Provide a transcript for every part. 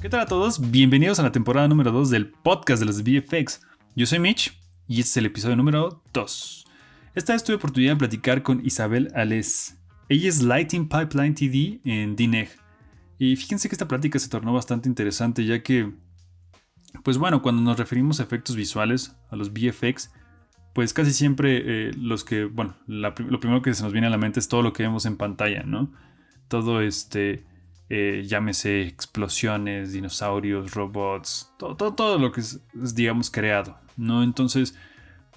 ¿Qué tal a todos? Bienvenidos a la temporada número 2 del podcast de los VFX. Yo soy Mitch y este es el episodio número 2. Esta vez tuve oportunidad de platicar con Isabel Ales. Ella es Lighting Pipeline TD en DNEG. Y fíjense que esta plática se tornó bastante interesante ya que, pues bueno, cuando nos referimos a efectos visuales, a los VFX, pues casi siempre lo primero que se nos viene a la mente es todo lo que vemos en pantalla, ¿no? Todo llámese explosiones, dinosaurios, robots, todo lo que es, digamos, creado, ¿no? Entonces,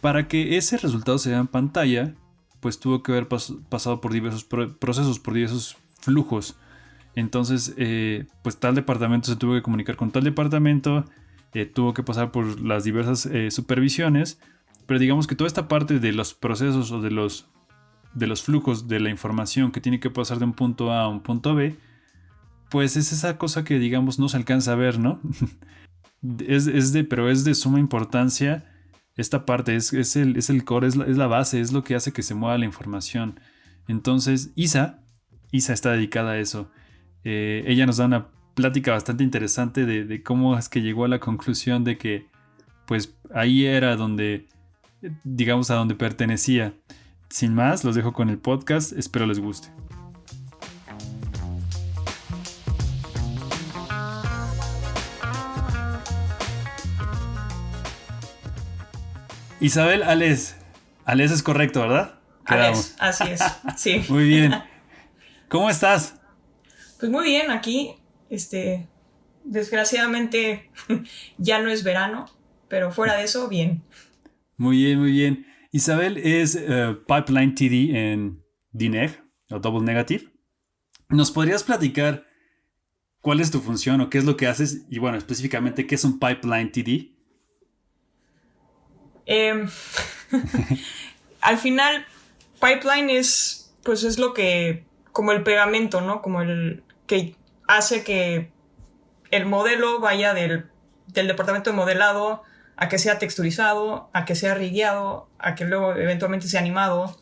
para que ese resultado se vea en pantalla, pues tuvo que haber pasado por diversos procesos, por diversos flujos. Entonces, pues tal departamento se tuvo que comunicar con tal departamento, tuvo que pasar por las diversas supervisiones, pero digamos que toda esta parte de los procesos o de los flujos de la información que tiene que pasar de un punto A a un punto B, pues es esa cosa que, digamos, no se alcanza a ver, ¿no? Pero es de suma importancia. Esta parte es el core, es la base, es lo que hace que se mueva la información. Entonces, Isa está dedicada a eso. Ella nos da una plática bastante interesante de cómo es que llegó a la conclusión de que, pues, ahí era donde, digamos, a donde pertenecía. Sin más, los dejo con el podcast, espero les guste. Isabel Ales. Ales es correcto, ¿verdad? Ales, así es, sí. Muy bien. ¿Cómo estás? Pues muy bien, aquí, desgraciadamente ya no es verano, pero fuera de eso, bien. Muy bien, muy bien. Isabel es Pipeline TD en DNEG, o Double Negative. ¿Nos podrías platicar cuál es tu función o qué es lo que haces? Y bueno, específicamente, ¿qué es un Pipeline TD? Al final, pipeline es lo que, como el pegamento, ¿no? Como el que hace que el modelo vaya del departamento de modelado a que sea texturizado, a que sea rigueado, a que luego eventualmente sea animado,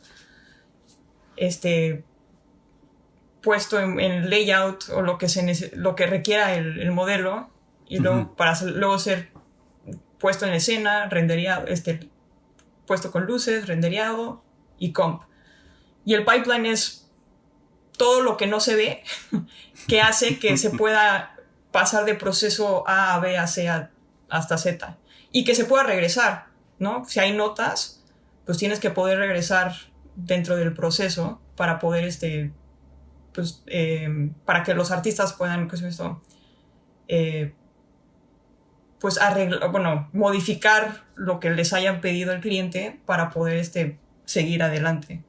puesto en layout o lo que requiera el modelo, y luego luego ser puesto en escena, rendereado, puesto con luces, rendereado y comp. Y el pipeline es todo lo que no se ve que hace que se pueda pasar de proceso A a B a C hasta Z y que se pueda regresar, ¿no? Si hay notas, pues tienes que poder regresar dentro del proceso para poder para que los artistas puedan, modificar lo que les hayan pedido el cliente para poder seguir adelante.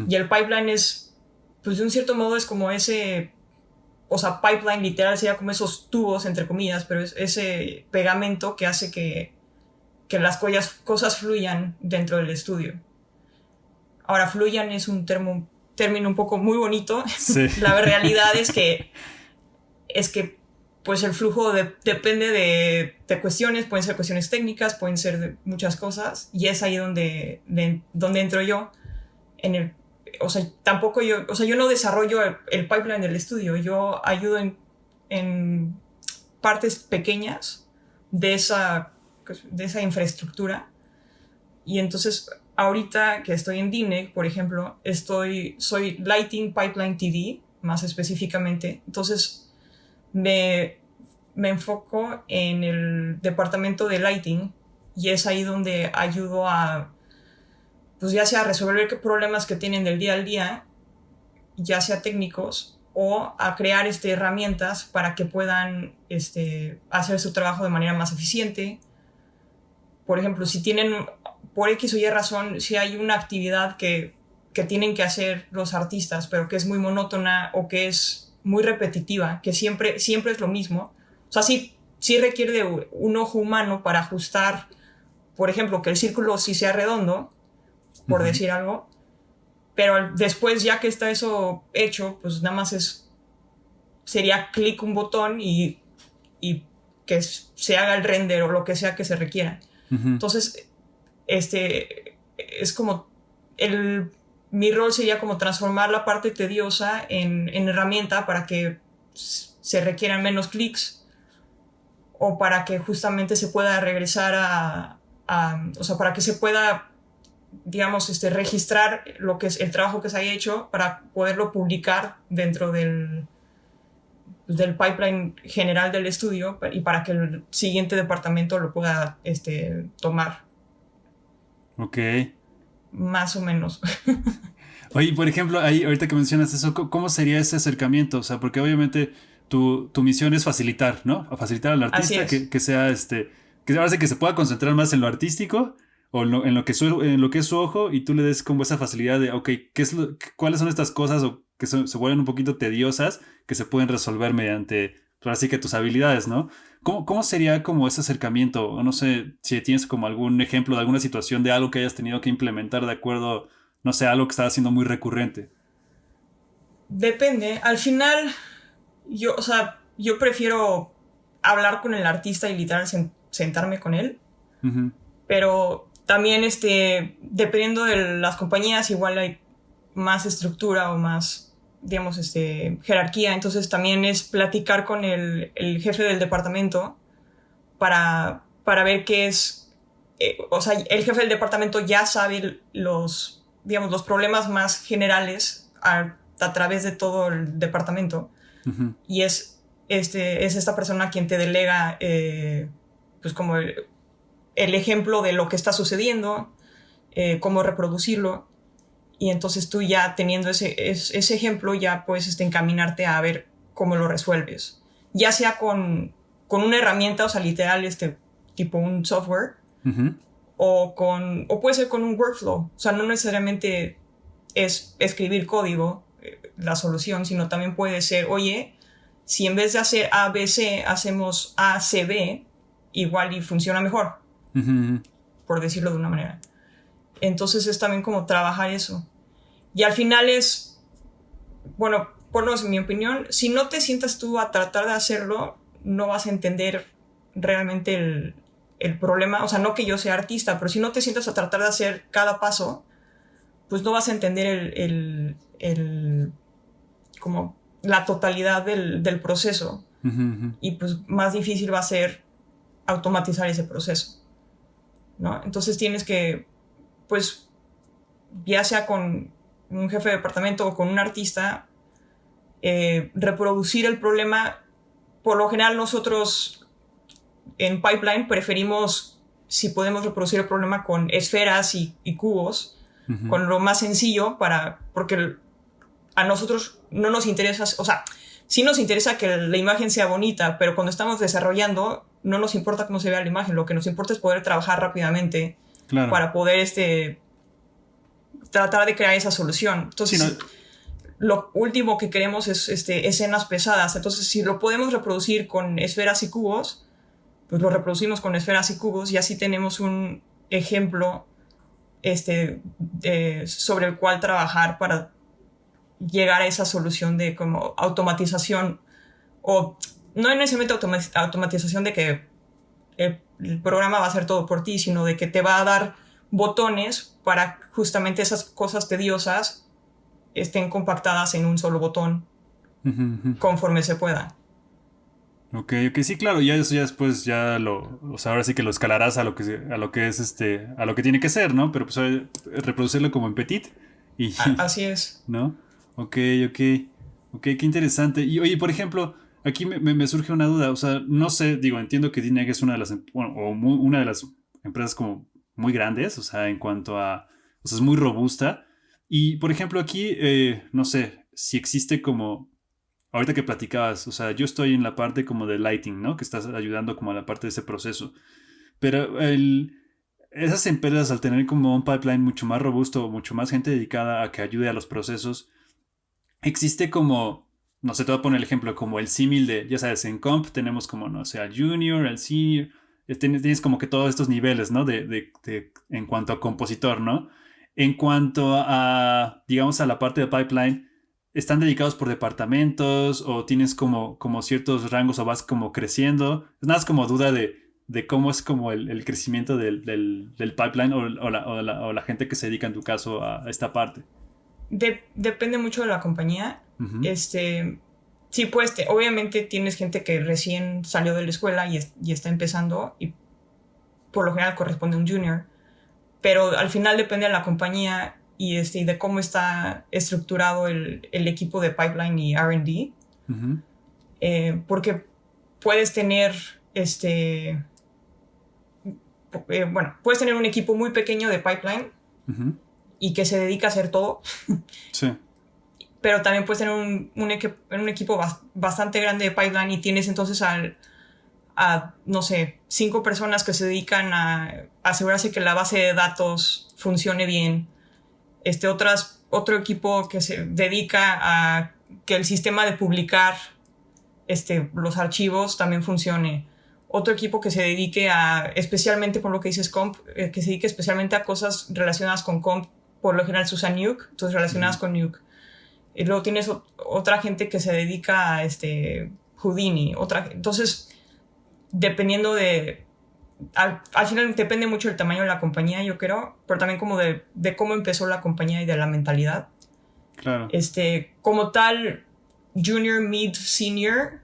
Y el pipeline es, pues de un cierto modo es como pipeline literal sería como esos tubos, entre comillas, pero es ese pegamento que hace que las cosas fluyan dentro del estudio. Ahora, fluyan es un término un poco muy bonito. Sí. La realidad es que pues el flujo depende de cuestiones, pueden ser cuestiones técnicas, pueden ser de muchas cosas, y es ahí donde entro yo. Yo no desarrollo el pipeline del estudio, yo ayudo en partes pequeñas de esa infraestructura. Y entonces, ahorita que estoy en DNEG, por ejemplo, soy Lighting Pipeline TD, más específicamente. Entonces, me enfoco en el departamento de lighting, y es ahí donde ayudo a, pues ya sea resolver problemas que tienen del día al día, ya sea técnicos, o a crear herramientas para que puedan hacer su trabajo de manera más eficiente. Por ejemplo, si tienen, por X o Y razón, si hay una actividad que tienen que hacer los artistas, pero que es muy monótona o que es muy repetitiva, que siempre es lo mismo. O sea, sí requiere de un ojo humano para ajustar, por ejemplo, que el círculo sí sea redondo, por decir algo, pero después, ya que está eso hecho, pues nada más sería clic un botón y que se haga el render o lo que sea que se requiera. Entonces, es como mi rol sería como transformar la parte tediosa en herramienta para que se requieran menos clics o para que justamente se pueda regresar o sea, para que se pueda, digamos, registrar lo que es el trabajo que se haya hecho para poderlo publicar dentro del pipeline general del estudio y para que el siguiente departamento lo pueda tomar. Ok. Más o menos. Oye, por ejemplo, ahí ahorita que mencionas eso, ¿cómo sería ese acercamiento? O sea, porque obviamente tu misión es facilitar, ¿no? A facilitar al Así artista es. que sea que ahora sí que se pueda concentrar más en lo artístico o en en lo que es su ojo y tú le des como esa facilidad de, ok, ¿cuáles son estas cosas o que se vuelven un poquito tediosas que se pueden resolver mediante, pues ahora sí que tus habilidades, ¿no? ¿Cómo sería como ese acercamiento? O no sé si tienes como algún ejemplo de alguna situación de algo que hayas tenido que implementar de acuerdo, no sé, algo que estaba siendo muy recurrente. Depende. Al final, o sea, yo prefiero hablar con el artista y literal sentarme con él. Ujú. Pero también, dependiendo de las compañías, igual hay más estructura o más, digamos, jerarquía. Entonces también es platicar con el jefe del departamento para ver qué es, o sea, el jefe del departamento ya sabe digamos, los problemas más generales a través de todo el departamento Ujú. y es esta persona quien te delega, pues como el ejemplo de lo que está sucediendo, cómo reproducirlo. Y entonces tú ya teniendo ese ejemplo ya puedes encaminarte a ver cómo lo resuelves. Ya sea con una herramienta, o sea, literal, tipo un software, Ujú. o puede ser con un workflow. O sea, no necesariamente es escribir código la solución, sino también puede ser, oye, si en vez de hacer ABC hacemos ACB, igual y funciona mejor, Ujú. por decirlo de una manera. Entonces es también como trabajar eso. Y al final bueno, por lo menos en mi opinión, si no te sientas tú a tratar de hacerlo, no vas a entender realmente el problema. O sea, no que yo sea artista, pero si no te sientas a tratar de hacer cada paso, pues no vas a entender como la totalidad del proceso. Ujú. Ujú. Y pues más difícil va a ser automatizar ese proceso, ¿no? Entonces tienes que, pues, ya sea con un jefe de departamento o con un artista, reproducir el problema. Por lo general nosotros en Pipeline preferimos, si podemos reproducir el problema con esferas y cubos, Ujú. con lo más sencillo, porque a nosotros no nos interesa, o sea, sí nos interesa que la imagen sea bonita, pero cuando estamos desarrollando no nos importa cómo se vea la imagen, lo que nos importa es poder trabajar rápidamente Claro. para poder tratar de crear esa solución. Sí, no. Entonces, lo último que queremos es escenas pesadas. Entonces, si lo podemos reproducir con esferas y cubos, pues lo reproducimos con esferas y cubos y así tenemos un ejemplo sobre el cual trabajar para llegar a esa solución de como automatización, o no necesariamente automatización de que el programa va a hacer todo por ti, sino de que te va a dar botones para justamente esas cosas tediosas estén compactadas en un solo botón Ujú. Ujú. conforme se pueda. Ok, ok, sí, claro, ya eso ya después o sea, ahora sí que lo escalarás a lo a lo que es a lo que tiene que ser, ¿no? Pero pues reproducirlo como en petit y, Así es. ¿no? Ok, ok, ok, qué interesante. Y oye, por ejemplo, aquí me surge una duda, o sea, no sé, digo, entiendo que DNEG es una de bueno, una de las empresas como muy grandes, o sea, en cuanto a, o sea, es muy robusta. Y, por ejemplo, aquí, no sé, si existe como ahorita que platicabas, o sea, yo estoy en la parte como de lighting, ¿no? Que estás ayudando como a la parte de ese proceso. Pero esas empresas al tener como un pipeline mucho más robusto, mucho más gente dedicada a que ayude a los procesos, existe como, no sé, te voy a poner el ejemplo, como el símil de, ya sabes, en comp tenemos como, no sé, al junior, al senior, tienes como que todos estos niveles, ¿no? En cuanto a compositor, ¿no? En cuanto a, digamos, a la parte de pipeline, ¿están dedicados por departamentos o tienes como ciertos rangos o vas como creciendo? Es nada más como duda de cómo es como el crecimiento del pipeline o la gente que se dedica en tu caso a esta parte. Depende mucho de la compañía. Ujú. sí, pues obviamente tienes gente que recién salió de la escuela y está empezando y por lo general corresponde a un junior, pero al final depende de la compañía y de cómo está estructurado el equipo de pipeline y R&D, porque puedes tener puedes tener un equipo muy pequeño de pipeline y que se dedica a hacer todo. Sí. Pero también puedes tener un equipo bastante grande de pipeline y tienes entonces a no sé, 5 personas que se dedican a asegurarse que la base de datos funcione bien. Otro equipo que se dedica a que el sistema de publicar los archivos también funcione. Otro equipo que se dedique especialmente por lo que dices comp, que se dedique especialmente a cosas relacionadas con comp. Por lo general se usa Nuke, entonces relacionadas con Nuke. Y luego tienes otra gente que se dedica a Houdini. Entonces, dependiendo de... Al final depende mucho del tamaño de la compañía, yo creo, pero también como de cómo empezó la compañía y de la mentalidad. Claro. Como tal, junior, mid, senior,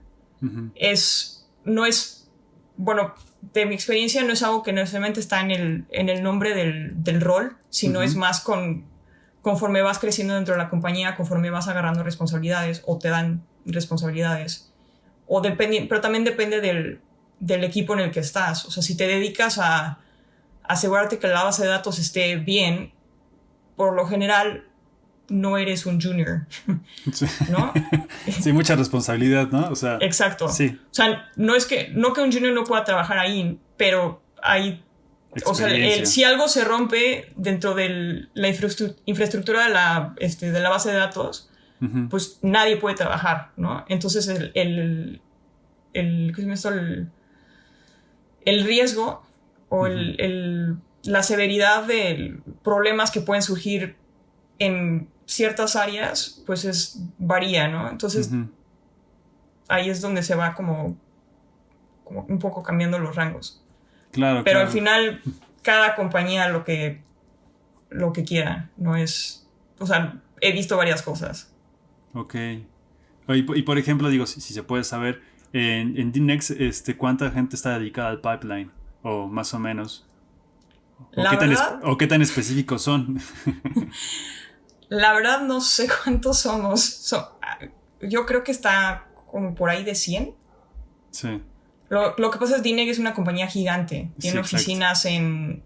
no es... Bueno, de mi experiencia no es algo que necesariamente está en el nombre del rol, sino es más conforme vas creciendo dentro de la compañía, conforme vas agarrando responsabilidades o te dan responsabilidades. Pero también depende del equipo en el que estás. O sea, si te dedicas a asegurarte que la base de datos esté bien, por lo general no eres un junior, sí. ¿no? Sí, mucha responsabilidad, ¿no? O sea, exacto. Sí. O sea, no que un junior no pueda trabajar ahí, pero hay... O sea, si algo se rompe dentro de la infraestructura de la base de datos, pues nadie puede trabajar, ¿no? Entonces el riesgo o la severidad de problemas que pueden surgir en ciertas áreas, pues varía, ¿no? Entonces ahí es donde se va como un poco cambiando los rangos. Claro, pero claro. Al final, cada compañía lo que quiera, no es... O sea, he visto varias cosas. Ok. Y por ejemplo, digo, si se puede saber, en DNX, ¿cuánta gente está dedicada al pipeline? O más o menos. ¿O qué tan específicos son? La verdad no sé cuántos somos. Yo creo que está como por ahí de 100. Sí. Lo que pasa es que DNX es una compañía gigante. Tiene oficinas en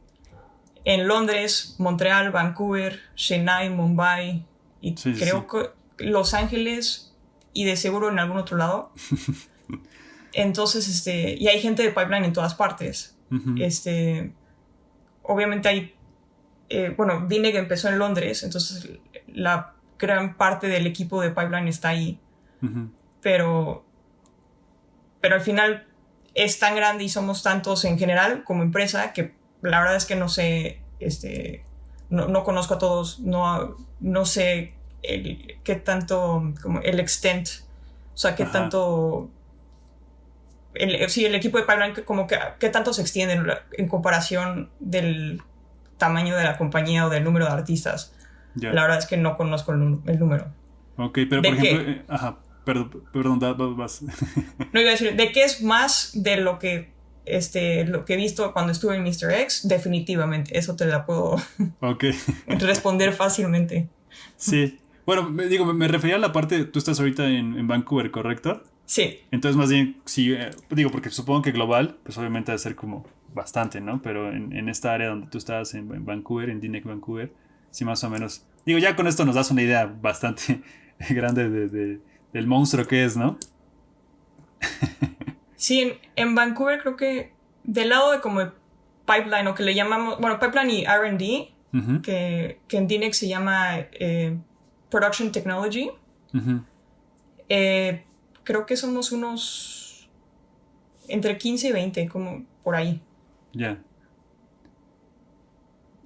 Londres, Montreal, Vancouver, Chennai, Mumbai y creo que Los Ángeles y de seguro en algún otro lado. Entonces, y hay gente de pipeline en todas partes. Obviamente hay... DNX empezó en Londres, entonces la gran parte del equipo de pipeline está ahí. Pero al final es tan grande y somos tantos en general como empresa que la verdad es que no sé, no conozco a todos, no sé qué tanto, como el extent, o sea, qué tanto, el equipo de pipeline, como que qué tanto se extiende en comparación del tamaño de la compañía o del número de artistas. La verdad es que no conozco el número. Ok, pero por ejemplo, perdón, vas. No iba a decir, ¿de qué es más de lo que he visto cuando estuve en Mr. X? Definitivamente, eso te la puedo responder fácilmente. Sí, bueno, me refería a la parte, tú estás ahorita en Vancouver, ¿correcto? Sí. Entonces más bien, sí, porque supongo que global, pues obviamente debe ser como bastante, ¿no? Pero en esta área donde tú estás, en Vancouver, en DNX Vancouver, sí más o menos, ya con esto nos das una idea bastante grande del monstruo que es, ¿no? Sí, en Vancouver creo que del lado de como pipeline, o que le llamamos, bueno, pipeline y R&D, que en DNX se llama Production Technology, creo que somos unos entre 15 y 20, como por ahí. Ya.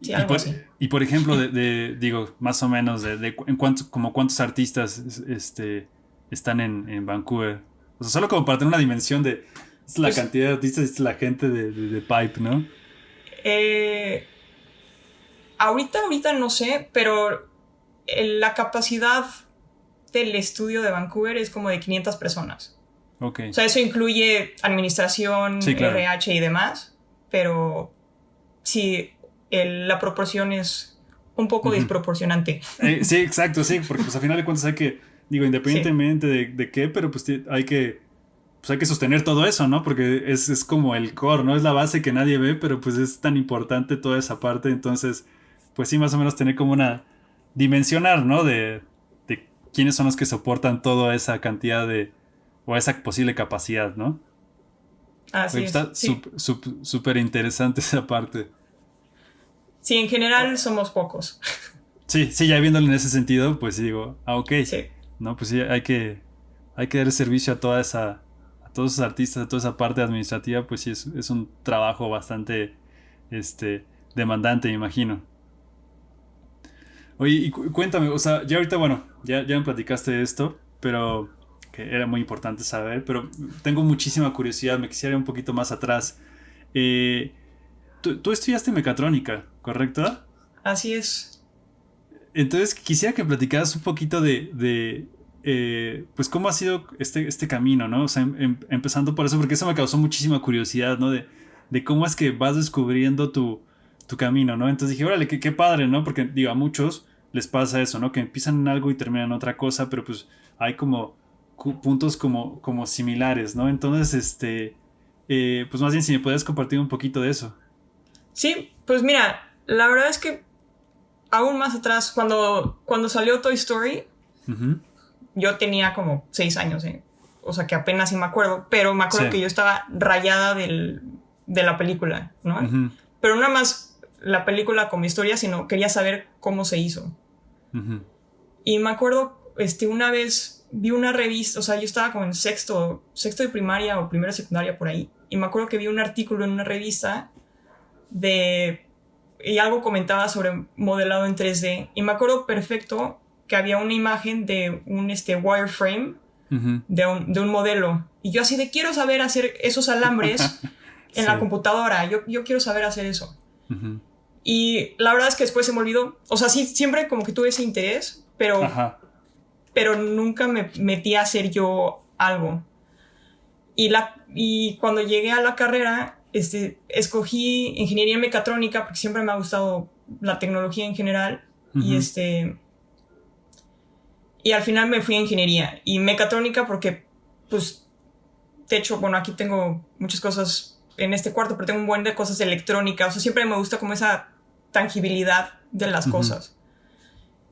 Sí, algo así. Y por ejemplo, más o menos, ¿cuántos artistas están en Vancouver? O sea, solo como para tener una dimensión de la cantidad de artistas, es la gente de Pipe, ¿no? Ahorita no sé, pero la capacidad del estudio de Vancouver es como de 500 personas. Ok. O sea, eso incluye administración, Sí, claro. RH y demás, pero sí, la proporción es un poco desproporcionante. Sí, exacto, sí, porque pues a final de cuentas hay que, digo, independientemente de qué, pero pues hay que sostener todo eso, ¿no? Porque es como el core, ¿no? Es la base que nadie ve, pero pues es tan importante toda esa parte, entonces, pues sí, más o menos tener como una dimensionar, ¿no? De quiénes son los que soportan toda esa cantidad o esa posible capacidad, ¿no? Así Oye, es. está Sí. súper interesante esa parte. Sí, en general somos pocos. Sí, sí, ya viéndolo en ese sentido, pues sí digo, ok, Sí. no, pues sí, hay que dar servicio a todos esos artistas, a toda esa parte administrativa, pues sí, es un trabajo bastante, demandante, me imagino. Oye, y cuéntame, o sea, ya ahorita, bueno, ya me platicaste de esto, pero que era muy importante saber, pero tengo muchísima curiosidad, me quisiera ir un poquito más atrás. Eh, tú estudiaste mecatrónica, ¿correcto? Así es. Entonces quisiera que platicaras un poquito pues cómo ha sido este camino, ¿no? O sea, empezando por eso, porque eso me causó muchísima curiosidad, ¿no? De cómo es que vas descubriendo tu camino, ¿no? Entonces dije, órale, qué padre, ¿no? Porque, digo, a muchos les pasa eso, ¿no? Que empiezan en algo y terminan en otra cosa, pero pues hay como puntos como similares, ¿no? Entonces, pues más bien si me puedes compartir un poquito de eso. Sí, pues mira, la verdad es que aún más atrás, cuando salió Toy Story, Ujú. yo tenía como 6 años, ¿eh? O sea que apenas sí me acuerdo, pero me acuerdo Sí. que yo estaba rayada de la película, ¿no? Ujú. Pero no nada más la película como historia, sino quería saber cómo se hizo. Ujú. Y me acuerdo, una vez vi una revista, o sea, yo estaba como en sexto de primaria o primero de secundaria por ahí, y me acuerdo que vi un artículo en una revista y algo comentaba sobre modelado en 3D, y me acuerdo perfecto que había una imagen de un wireframe Ujú. de un modelo, y yo así de quiero saber hacer esos alambres en Sí. la computadora, yo quiero saber hacer eso. Ujú. Y la verdad es que después se me olvidó, o sea, sí, siempre como que tuve ese interés, Ajá. pero nunca me metí a hacer yo algo. Y cuando llegué a la carrera, escogí ingeniería mecatrónica porque siempre me ha gustado la tecnología en general. Ujú. Y al final me fui a ingeniería y mecatrónica porque, pues, de hecho, bueno, aquí tengo muchas cosas en este cuarto, pero tengo un buen de cosas de electrónica. O sea, siempre me gusta como esa tangibilidad de las Ujú. cosas.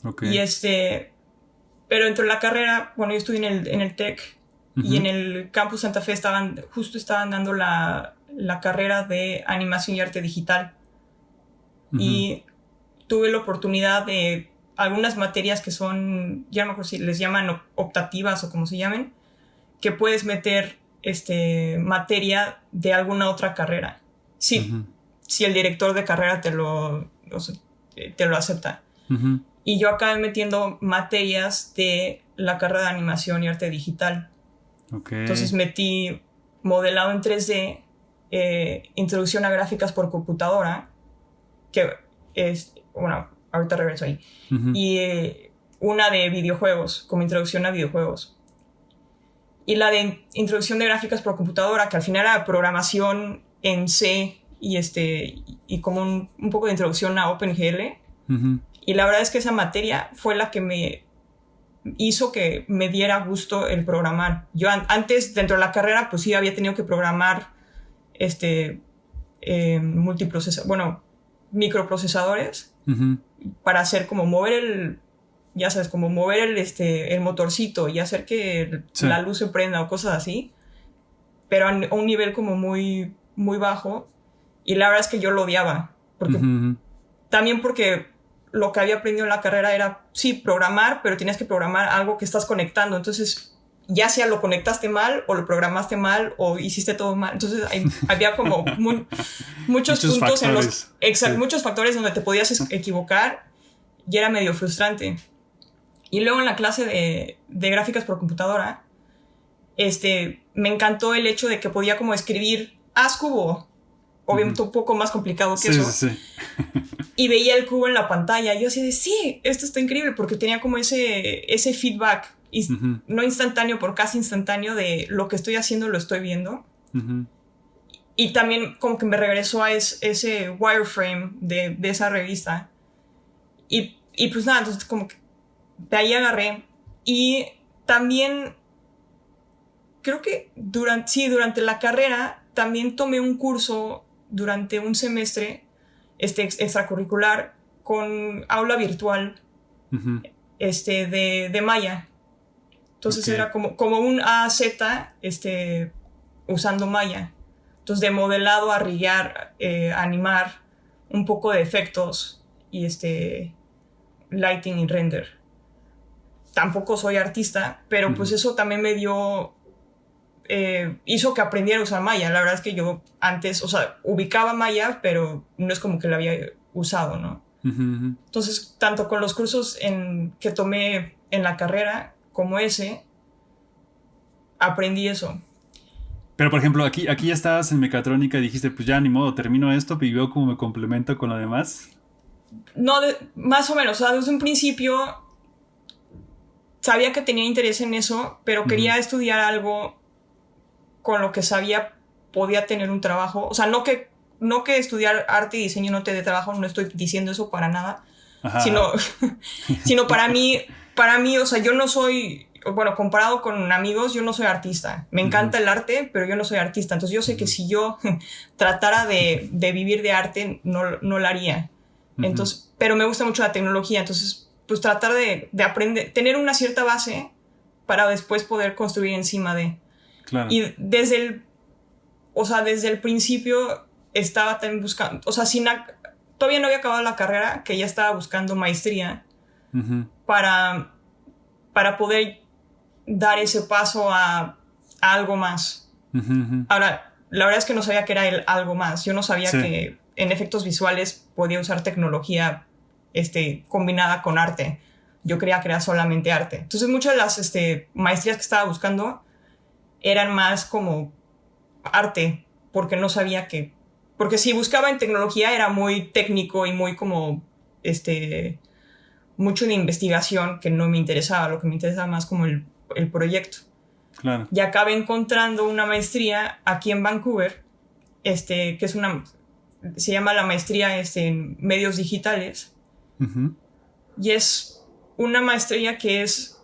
Ok. Y pero dentro de la carrera, bueno, yo estudié en el TEC y Ujú. en el campus Santa Fe justo estaban dando la carrera de animación y arte digital. Ujú. Y tuve la oportunidad de algunas materias que son, ya no me acuerdo si les llaman optativas o como se llamen, que puedes meter materia de alguna otra carrera. Sí, Ujú. si el director de carrera te lo acepta. Ujú. Y yo acabé metiendo materias de la carrera de animación y arte digital. Ok. Entonces metí modelado en 3D, introducción a gráficas por computadora, que es, bueno, ahorita regreso ahí, Ujú. y una de videojuegos, como introducción a videojuegos. Y la de introducción de gráficas por computadora, que al final era programación en C y como un poco de introducción a OpenGL. Ujú. Y la verdad es que esa materia fue la que me hizo que me diera gusto el programar. Yo antes, dentro de la carrera, pues sí había tenido que programar microprocesadores Ujú. para hacer como mover ya sabes, como mover el motorcito y hacer que Sí. la luz se prenda o cosas así, pero a un nivel como muy, muy bajo. Y la verdad es que yo lo odiaba, porque Ujú. también porque lo que había aprendido en la carrera era, sí, programar, pero tienes que programar algo que estás conectando. Entonces, ya sea lo conectaste mal o lo programaste mal o hiciste todo mal. Entonces, había como muchos puntos factores. Sí. muchos factores donde te podías equivocar y era medio frustrante. Y luego en la clase de gráficas por computadora, me encantó el hecho de que podía como escribir, haz cubo. Obviamente un poco más complicado que Sí, eso. sí, sí. Y veía el cubo en la pantalla. Y yo así de, sí, esto está increíble porque tenía como ese feedback Ujú. no instantáneo, por casi instantáneo de lo que estoy haciendo lo estoy viendo. Ujú. Y también como que me regresó a ese wireframe de esa revista. Y pues nada, entonces como que de ahí agarré. Y también creo que durante la carrera también tomé un curso durante un semestre extracurricular con aula virtual Ujú. de Maya. Entonces Ok. era como un AZ usando Maya. Entonces de modelado a rillar, animar, un poco de efectos y lighting y render. Tampoco soy artista, pero pues Ujú. eso también me dio hizo que aprendiera a usar Maya. La verdad es que yo antes, o sea, ubicaba Maya, pero no es como que la había usado, ¿no? Ujú. Ujú. Entonces, tanto con los cursos que tomé en la carrera como aprendí eso. Pero por ejemplo, aquí ya estabas en mecatrónica y dijiste, pues ya ni modo, termino esto y veo cómo me complemento con lo demás. No, más o menos, o sea, desde un principio sabía que tenía interés en eso, pero Ujú. quería estudiar algo con lo que sabía podía tener un trabajo. O sea, no que estudiar arte y diseño no te dé trabajo, no estoy diciendo eso para nada, Ajá, sino, ajá. sino para mí, o sea, yo no soy, bueno, comparado con amigos, yo no soy artista. Me Ujú. encanta el arte, pero yo no soy artista. Entonces yo sé que Ujú. si yo tratara de vivir de arte, no lo haría. Ujú. Entonces, pero me gusta mucho la tecnología, entonces, pues tratar de aprender, tener una cierta base para después poder construir encima de. Claro. Y desde el principio estaba también buscando, o sea, todavía no había acabado la carrera, que ya estaba buscando maestría Ujú. para, para poder dar ese paso a algo más. Ujú. Ujú. Ahora, la verdad es que no sabía que era el algo más. Yo no sabía Sí. que en efectos visuales podía usar tecnología combinada con arte. Yo creía que era solamente arte. Entonces, muchas de las maestrías que estaba buscando eran más como arte, porque no sabía que. Porque si buscaba en tecnología era muy técnico y muy como. Mucho de investigación que no me interesaba. Lo que me interesaba más como el proyecto. Claro. Y acabé encontrando una maestría aquí en Vancouver, que se llama la maestría en medios digitales. Ujú. Y es una maestría que es,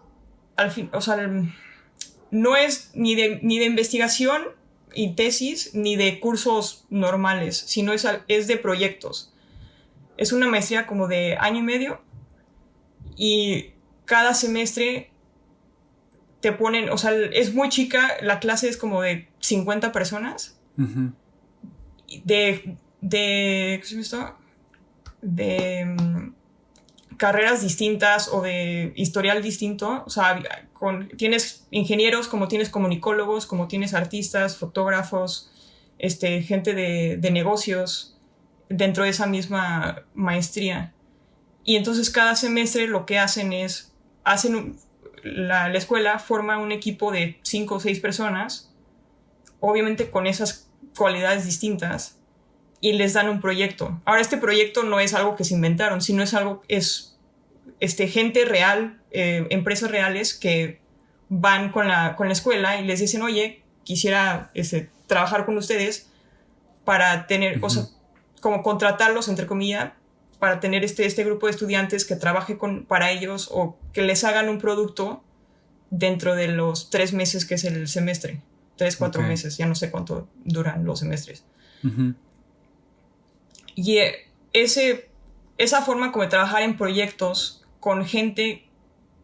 al fin, o sea, no es ni de investigación y tesis, ni de cursos normales, sino es de proyectos. Es una maestría como de año y medio y cada semestre te ponen, o sea, es muy chica, la clase es como de 50 personas, Ujú. ¿qué se me está? De carreras distintas o de historial distinto. O sea, tienes ingenieros, como tienes comunicólogos, como tienes artistas, fotógrafos, gente de negocios dentro de esa misma maestría. Y entonces cada semestre lo que hacen es, la escuela forma un equipo de 5 o 6 personas, obviamente con esas cualidades distintas, y les dan un proyecto. Ahora, este proyecto no es algo que se inventaron, sino es gente real, empresas reales que van con la escuela y les dicen, oye, quisiera trabajar con ustedes para tener, o sea, Ujú. como contratarlos, entre comillas, para tener este grupo de estudiantes que trabaje para ellos o que les hagan un producto dentro de los 3 meses que es el semestre. 3, Ok. 4 meses, ya no sé cuánto duran los semestres. Ujú. Y esa forma como de trabajar en proyectos con gente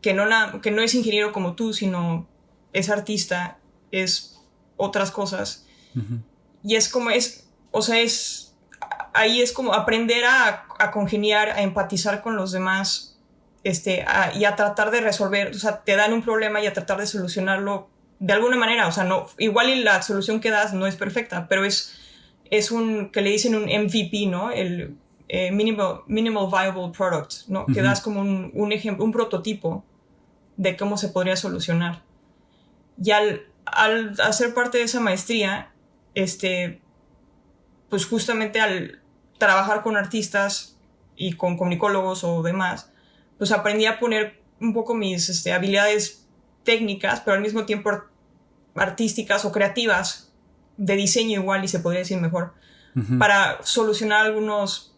que no es ingeniero como tú, sino es artista, es otras cosas. Ujú. Y es como o sea, ahí es como aprender a congeniar, a empatizar con los demás, y a tratar de resolver, o sea, te dan un problema y a tratar de solucionarlo de alguna manera. O sea, no, igual y la solución que das no es perfecta, pero es que le dicen un MVP, ¿no? El Minimal Viable Product, ¿no? Que Ujú. das como un ejemplo, un prototipo de cómo se podría solucionar. Y al hacer parte de esa maestría, pues justamente al trabajar con artistas y con comunicólogos o demás, pues aprendí a poner un poco mis habilidades técnicas, pero al mismo tiempo artísticas o creativas, de diseño igual, y se podría decir mejor, para solucionar algunos,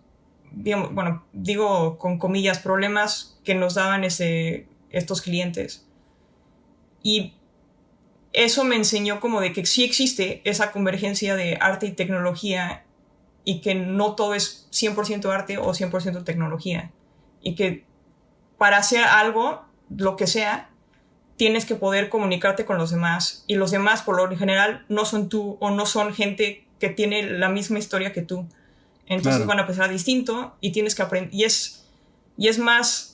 digamos, bueno, digo con comillas, problemas que nos daban estos clientes. Y eso me enseñó como de que sí existe esa convergencia de arte y tecnología, y que no todo es 100% arte o 100% tecnología, y que para hacer algo, lo que sea, tienes que poder comunicarte con los demás, y los demás por lo general no son tú, o no son gente que tiene la misma historia que tú. Entonces van a pensar distinto, y tienes que aprender, y es más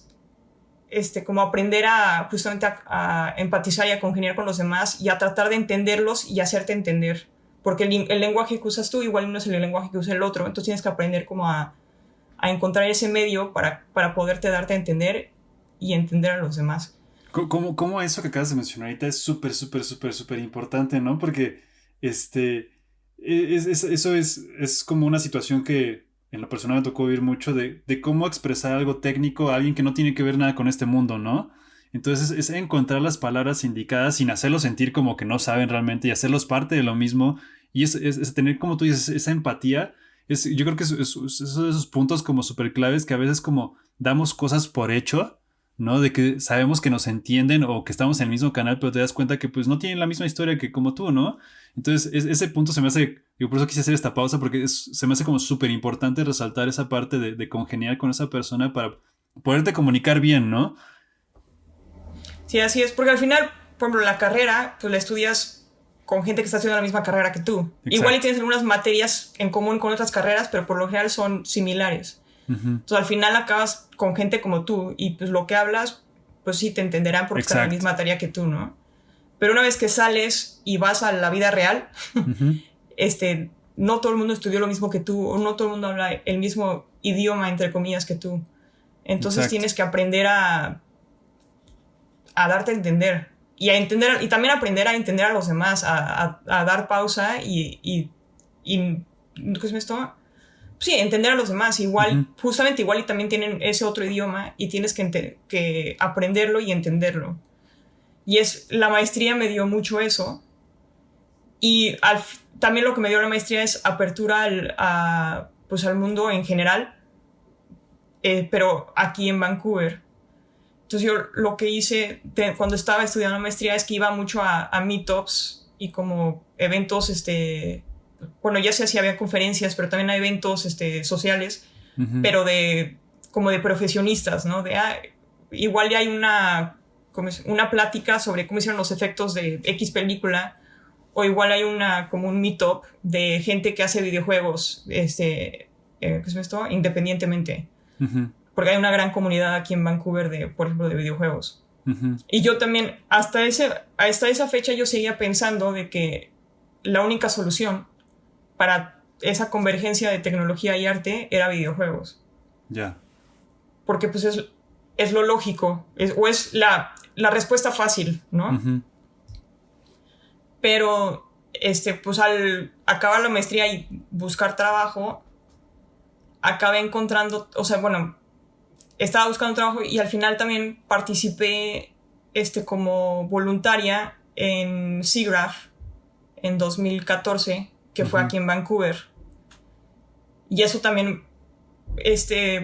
como aprender a justamente a empatizar y a congeniar con los demás, y a tratar de entenderlos y hacerte entender, porque el lenguaje que usas tú igual no es el lenguaje que usa el otro. Entonces tienes que aprender como a encontrar ese medio para poderte darte a entender y entender a los demás. ¿Cómo eso que acabas de mencionar ahorita es súper, súper, súper, súper importante, ¿no? Porque eso es como una situación que en lo personal me tocó vivir mucho de cómo expresar algo técnico a alguien que no tiene que ver nada con este mundo, ¿no? Entonces es encontrar las palabras indicadas sin hacerlos sentir como que no saben realmente, y hacerlos parte de lo mismo, y es tener, como tú dices, esa empatía. Yo creo que es esos puntos como súper claves que a veces como damos cosas por hecho, ¿no? De que sabemos que nos entienden o que estamos en el mismo canal, pero te das cuenta que pues no tienen la misma historia que como tú, ¿no? Entonces ese punto se me hace, yo por eso quise hacer esta pausa, porque se me hace como súper importante resaltar esa parte de congeniar con esa persona para poderte comunicar bien, ¿no? Sí, así es, porque al final, por ejemplo, la carrera, pues la estudias con gente que está haciendo la misma carrera que tú. Exacto. Igual y tienes algunas materias en común con otras carreras, pero por lo general son similares. Entonces al final acabas con gente como tú, y pues lo que hablas, pues sí te entenderán porque están en la misma tarea que tú, ¿no? Pero una vez que sales y vas a la vida real, no todo el mundo estudió lo mismo que tú, o no todo el mundo habla el mismo idioma, entre comillas, que tú. Entonces tienes que aprender a darte a entender, y a entender, y también aprender a entender a los demás, a dar pausa y ¿qué es esto? Sí, entender a los demás, igual, justamente igual, y también tienen ese otro idioma, y tienes que aprenderlo y entenderlo. Y la maestría me dio mucho eso, y también lo que me dio la maestría es apertura al mundo en general, pero aquí en Vancouver. Entonces yo lo que hice cuando estaba estudiando maestría es que iba mucho a meetups y como eventos, bueno, ya sé si había conferencias, pero también hay eventos sociales, pero como de profesionistas, ¿no? Igual ya hay una plática sobre cómo hicieron los efectos de X película, o igual hay como un meetup de gente que hace videojuegos, ¿qué es esto? Independientemente. Porque hay una gran comunidad aquí en Vancouver por ejemplo, de videojuegos. Y yo también, hasta esa fecha, yo seguía pensando de que la única solución para esa convergencia de tecnología y arte era videojuegos. Ya. Porque pues es lo lógico, o es la respuesta fácil, ¿no? Pero pues al acabar la maestría y buscar trabajo, acabé encontrando, o sea, bueno, estaba buscando trabajo, y al final también participé como voluntaria en SIGGRAPH en 2014, que fue aquí en Vancouver. Y eso también,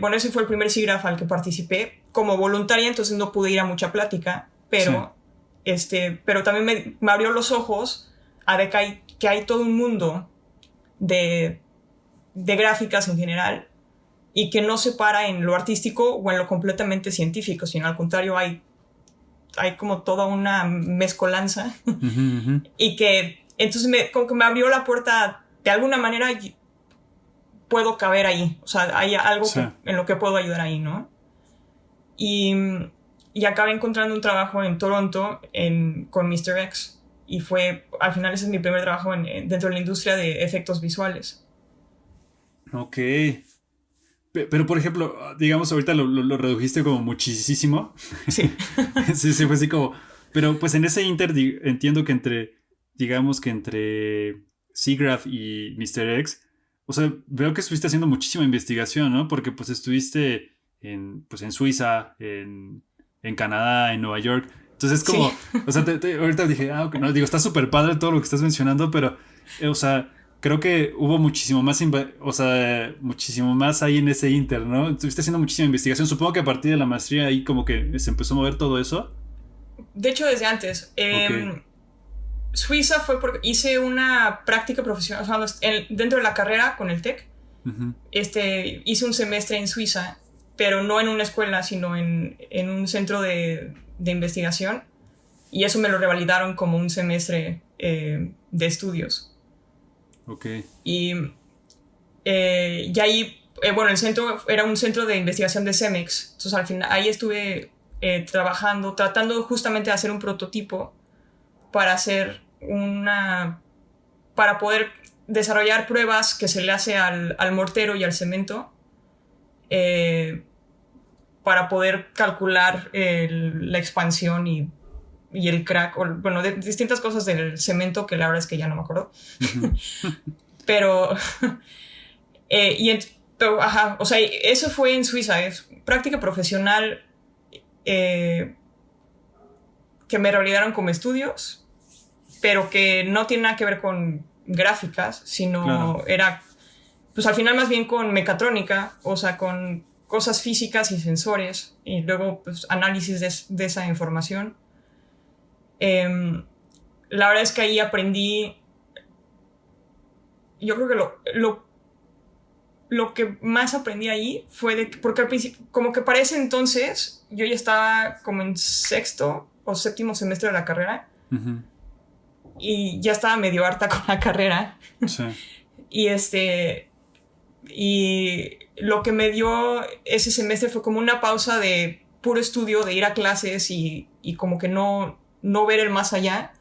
bueno, ese fue el primer SIGGRAPH al que participé como voluntaria, entonces no pude ir a mucha plática, pero, pero también me abrió los ojos a ver que hay todo un mundo de gráficas en general, y que no se para en lo artístico o en lo completamente científico, sino al contrario, hay como toda una mezcolanza. Y que entonces como que me abrió la puerta, de alguna manera puedo caber ahí, o sea, hay algo en lo que puedo ayudar ahí, ¿no? Y acabé encontrando un trabajo en Toronto con Mr. X, y al final ese es mi primer trabajo dentro de la industria de efectos visuales. Ok. Pero, por ejemplo, digamos, ahorita lo redujiste como muchísimo. Sí. Sí, fue así como... Pero pues en ese inter entiendo que digamos que entre SIGGRAPH y Mr. X, o sea, veo que estuviste haciendo muchísima investigación, ¿no? Porque pues estuviste en Suiza, en Canadá, en Nueva York. Entonces es como, Sí. o sea, ahorita dije, ok, no, digo, está súper padre todo lo que estás mencionando, pero, o sea, creo que hubo muchísimo más, o sea, muchísimo más ahí en ese inter, ¿no? Estuviste haciendo muchísima investigación. Supongo que a partir de la maestría ahí como que se empezó a mover todo eso. De hecho, desde antes. Ok. Suiza fue porque hice una práctica profesional, o sea, dentro de la carrera con el TEC. Ujú. Hice un semestre en Suiza, pero no en una escuela, sino en un centro de investigación. Y eso me lo revalidaron como un semestre de estudios. Ok. Y ahí, bueno, el centro era un centro de investigación de Cemex. Entonces, al final, ahí estuve trabajando, tratando justamente de hacer un prototipo para hacer para poder desarrollar pruebas que se le hace al mortero y al cemento para poder calcular la expansión y el crack, o, bueno, de distintas cosas del cemento que la verdad es que ya no me acuerdo. Ujú. Pero, pero, ajá, o sea, eso fue en Suiza, es práctica profesional que me revalidaron como estudios, pero que no tiene nada que ver con gráficas, sino Claro. era, pues al final más bien con mecatrónica, o sea, con cosas físicas y sensores, y luego pues análisis de esa información. La verdad es que ahí aprendí, yo creo que lo que más aprendí ahí fue porque al principio, como que para ese entonces, yo ya estaba como en sexto o séptimo semestre de la carrera, Ujú. y ya estaba medio harta con la carrera. Sí. Y y lo que me dio ese semestre fue como una pausa de puro estudio, de ir a clases y como que no ver el más allá.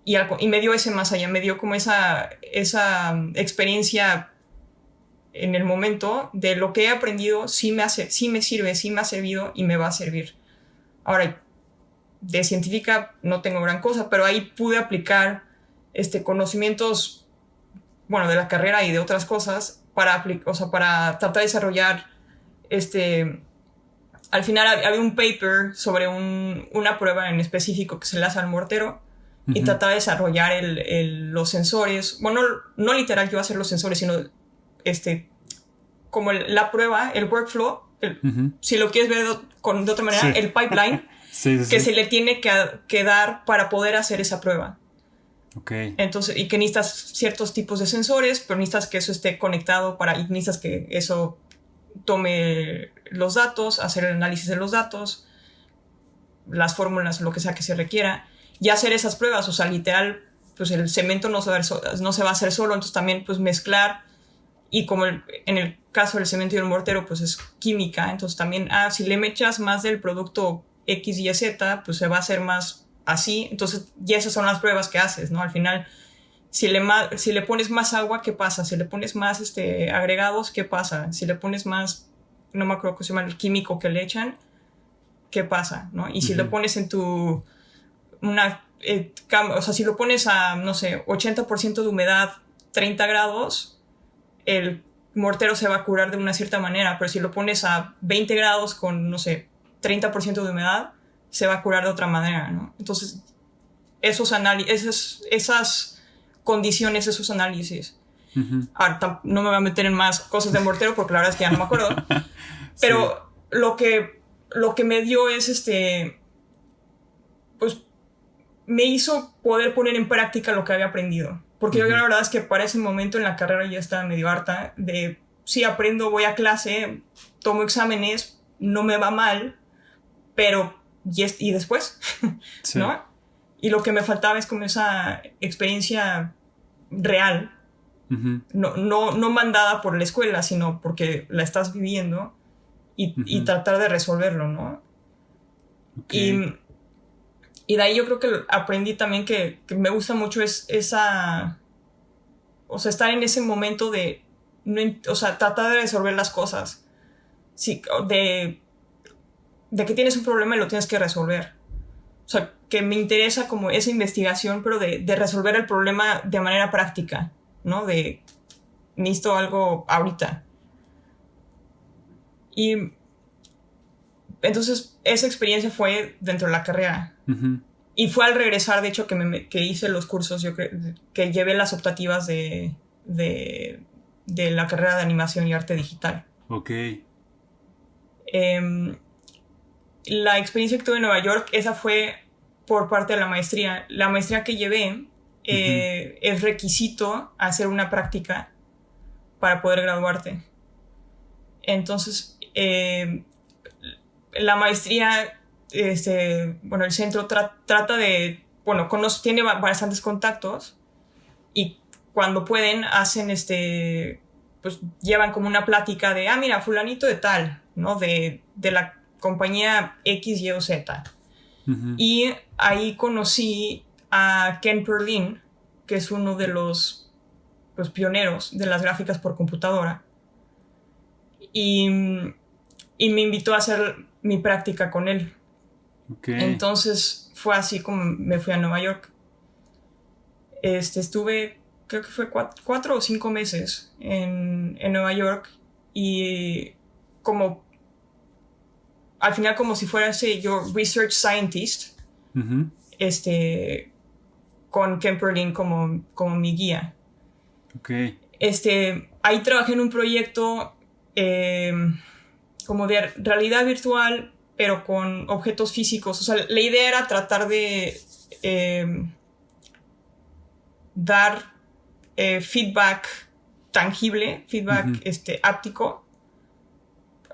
Y me dio ese más allá, me dio como esa experiencia en el momento de lo que he aprendido, sí me sirve, sí me ha servido y me va a servir. Ahora, de científica no tengo gran cosa, pero ahí pude aplicar conocimientos, bueno, de la carrera y de otras cosas o sea, para tratar de desarrollar al final había un paper sobre una prueba en específico que se le hace al mortero y Ujú. tratar de desarrollar los sensores, bueno, no literal yo hacer los sensores, sino como la prueba, el workflow, Ujú. si lo quieres ver de otra manera, Sí. el pipeline Sí, sí, que sí. se le tiene que dar para poder hacer esa prueba. Ok. Entonces, y que necesitas ciertos tipos de sensores, pero necesitas que eso esté conectado y necesitas que eso tome los datos, hacer el análisis de los datos, las fórmulas, lo que sea que se requiera, y hacer esas pruebas. O sea, literal, pues el cemento no se va a hacer solo, entonces también pues mezclar, y como en el caso del cemento y el mortero, pues es química, entonces también, si le echas más del producto X, Y, Z, pues se va a hacer más así, entonces ya esas son las pruebas que haces, ¿no? Al final, si le pones más agua, ¿qué pasa? Si le pones más agregados, ¿qué pasa? Si le pones más, no me acuerdo cómo se llama el químico que le echan, ¿qué pasa? ¿No? Y si lo Ujú. pones en o sea, si lo pones a, no sé, 80% de humedad, 30 grados, el mortero se va a curar de una cierta manera, pero si lo pones a 20 grados con, no sé, 30% de humedad, se va a curar de otra manera, ¿no? Entonces, esas condiciones, esos análisis. Ujú. Ahora, no me voy a meter en más cosas de mortero porque la verdad es que ya no me acuerdo, Sí. pero lo que me dio es pues me hizo poder poner en práctica lo que había aprendido. Porque yo Ujú. la verdad es que para ese momento en la carrera ya estaba medio harta de, sí, aprendo, voy a clase, tomo exámenes, no me va mal, pero ¿y después? Sí. ¿No? Y lo que me faltaba es como esa experiencia real, Ujú. no mandada por la escuela, sino porque la estás viviendo y Ujú. tratar de resolverlo, ¿no? Ok. Y Y de ahí yo creo que aprendí también que me gusta mucho es o sea, estar en ese momento de, o sea, tratar de resolver las cosas. Sí, de que tienes un problema y lo tienes que resolver. O sea, que me interesa como esa investigación, pero de resolver el problema de manera práctica, ¿no? De, necesito algo ahorita. Y entonces esa experiencia fue dentro de la carrera. Ujú. Y fue al regresar, de hecho, que hice los cursos, que llevé las optativas de la carrera de animación y arte digital. Ok. La experiencia que tuve en Nueva York, esa fue por parte de la maestría. La maestría que llevé es requisito hacer una práctica para poder graduarte. Entonces, la maestría, el centro trata de, tiene bastantes contactos y cuando pueden hacen, pues llevan como una plática de, mira, fulanito de tal, ¿no? De la compañía X, Y o Z. Uh-huh. Y ahí conocí a Ken Perlin, que es uno de los pioneros de las gráficas por computadora. Y me invitó a hacer mi práctica con él. Okay. Entonces fue así como me fui a Nueva York. Estuve, creo que fue 4 o 5 meses en Nueva York y como al final como si fuera yo research scientist, uh-huh. Con Ken Perlin como mi guía. Okay. Ahí trabajé en un proyecto como de realidad virtual, pero con objetos físicos. O sea, la idea era tratar de dar feedback tangible, feedback uh-huh. Áptico,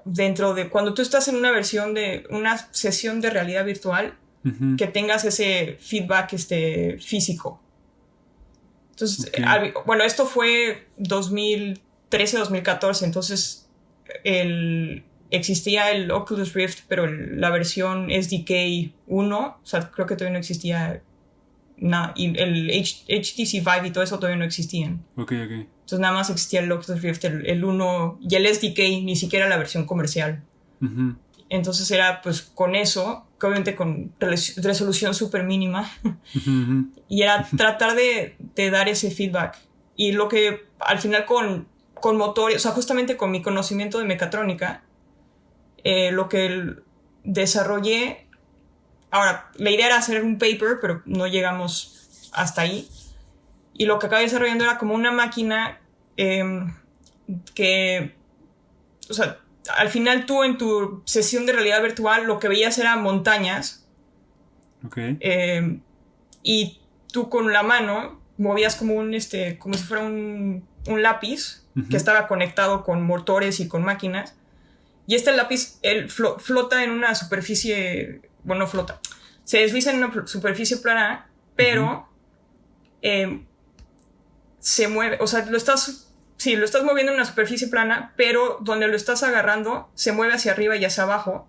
dentro de cuando tú estás en una sesión de realidad virtual, uh-huh. que tengas ese feedback físico. Entonces, okay. Esto fue 2013-2014, entonces existía el Oculus Rift, pero la versión SDK 1, o sea, creo que todavía no existía nada, y el HTC Vive y todo eso todavía no existían. Okay. Entonces nada más existía el Oculus Rift, el 1 y el SDK, ni siquiera la versión comercial. Uh-huh. Entonces era pues con eso, que obviamente con resolución súper mínima, uh-huh. y era tratar de dar ese feedback. Y lo que al final con motores, o sea, justamente con mi conocimiento de mecatrónica, lo que desarrollé, ahora, la idea era hacer un paper, pero no llegamos hasta ahí. Y lo que acabé desarrollando era como una máquina que, o sea, al final tú en tu sesión de realidad virtual lo que veías eran montañas. Okay. Y tú con la mano movías como como si fuera un lápiz uh-huh. que estaba conectado con motores y con máquinas. Y este lápiz flota en una superficie, flota, se desliza en una superficie plana, pero uh-huh. Se mueve, o sea, lo estás moviendo en una superficie plana, pero donde lo estás agarrando se mueve hacia arriba y hacia abajo,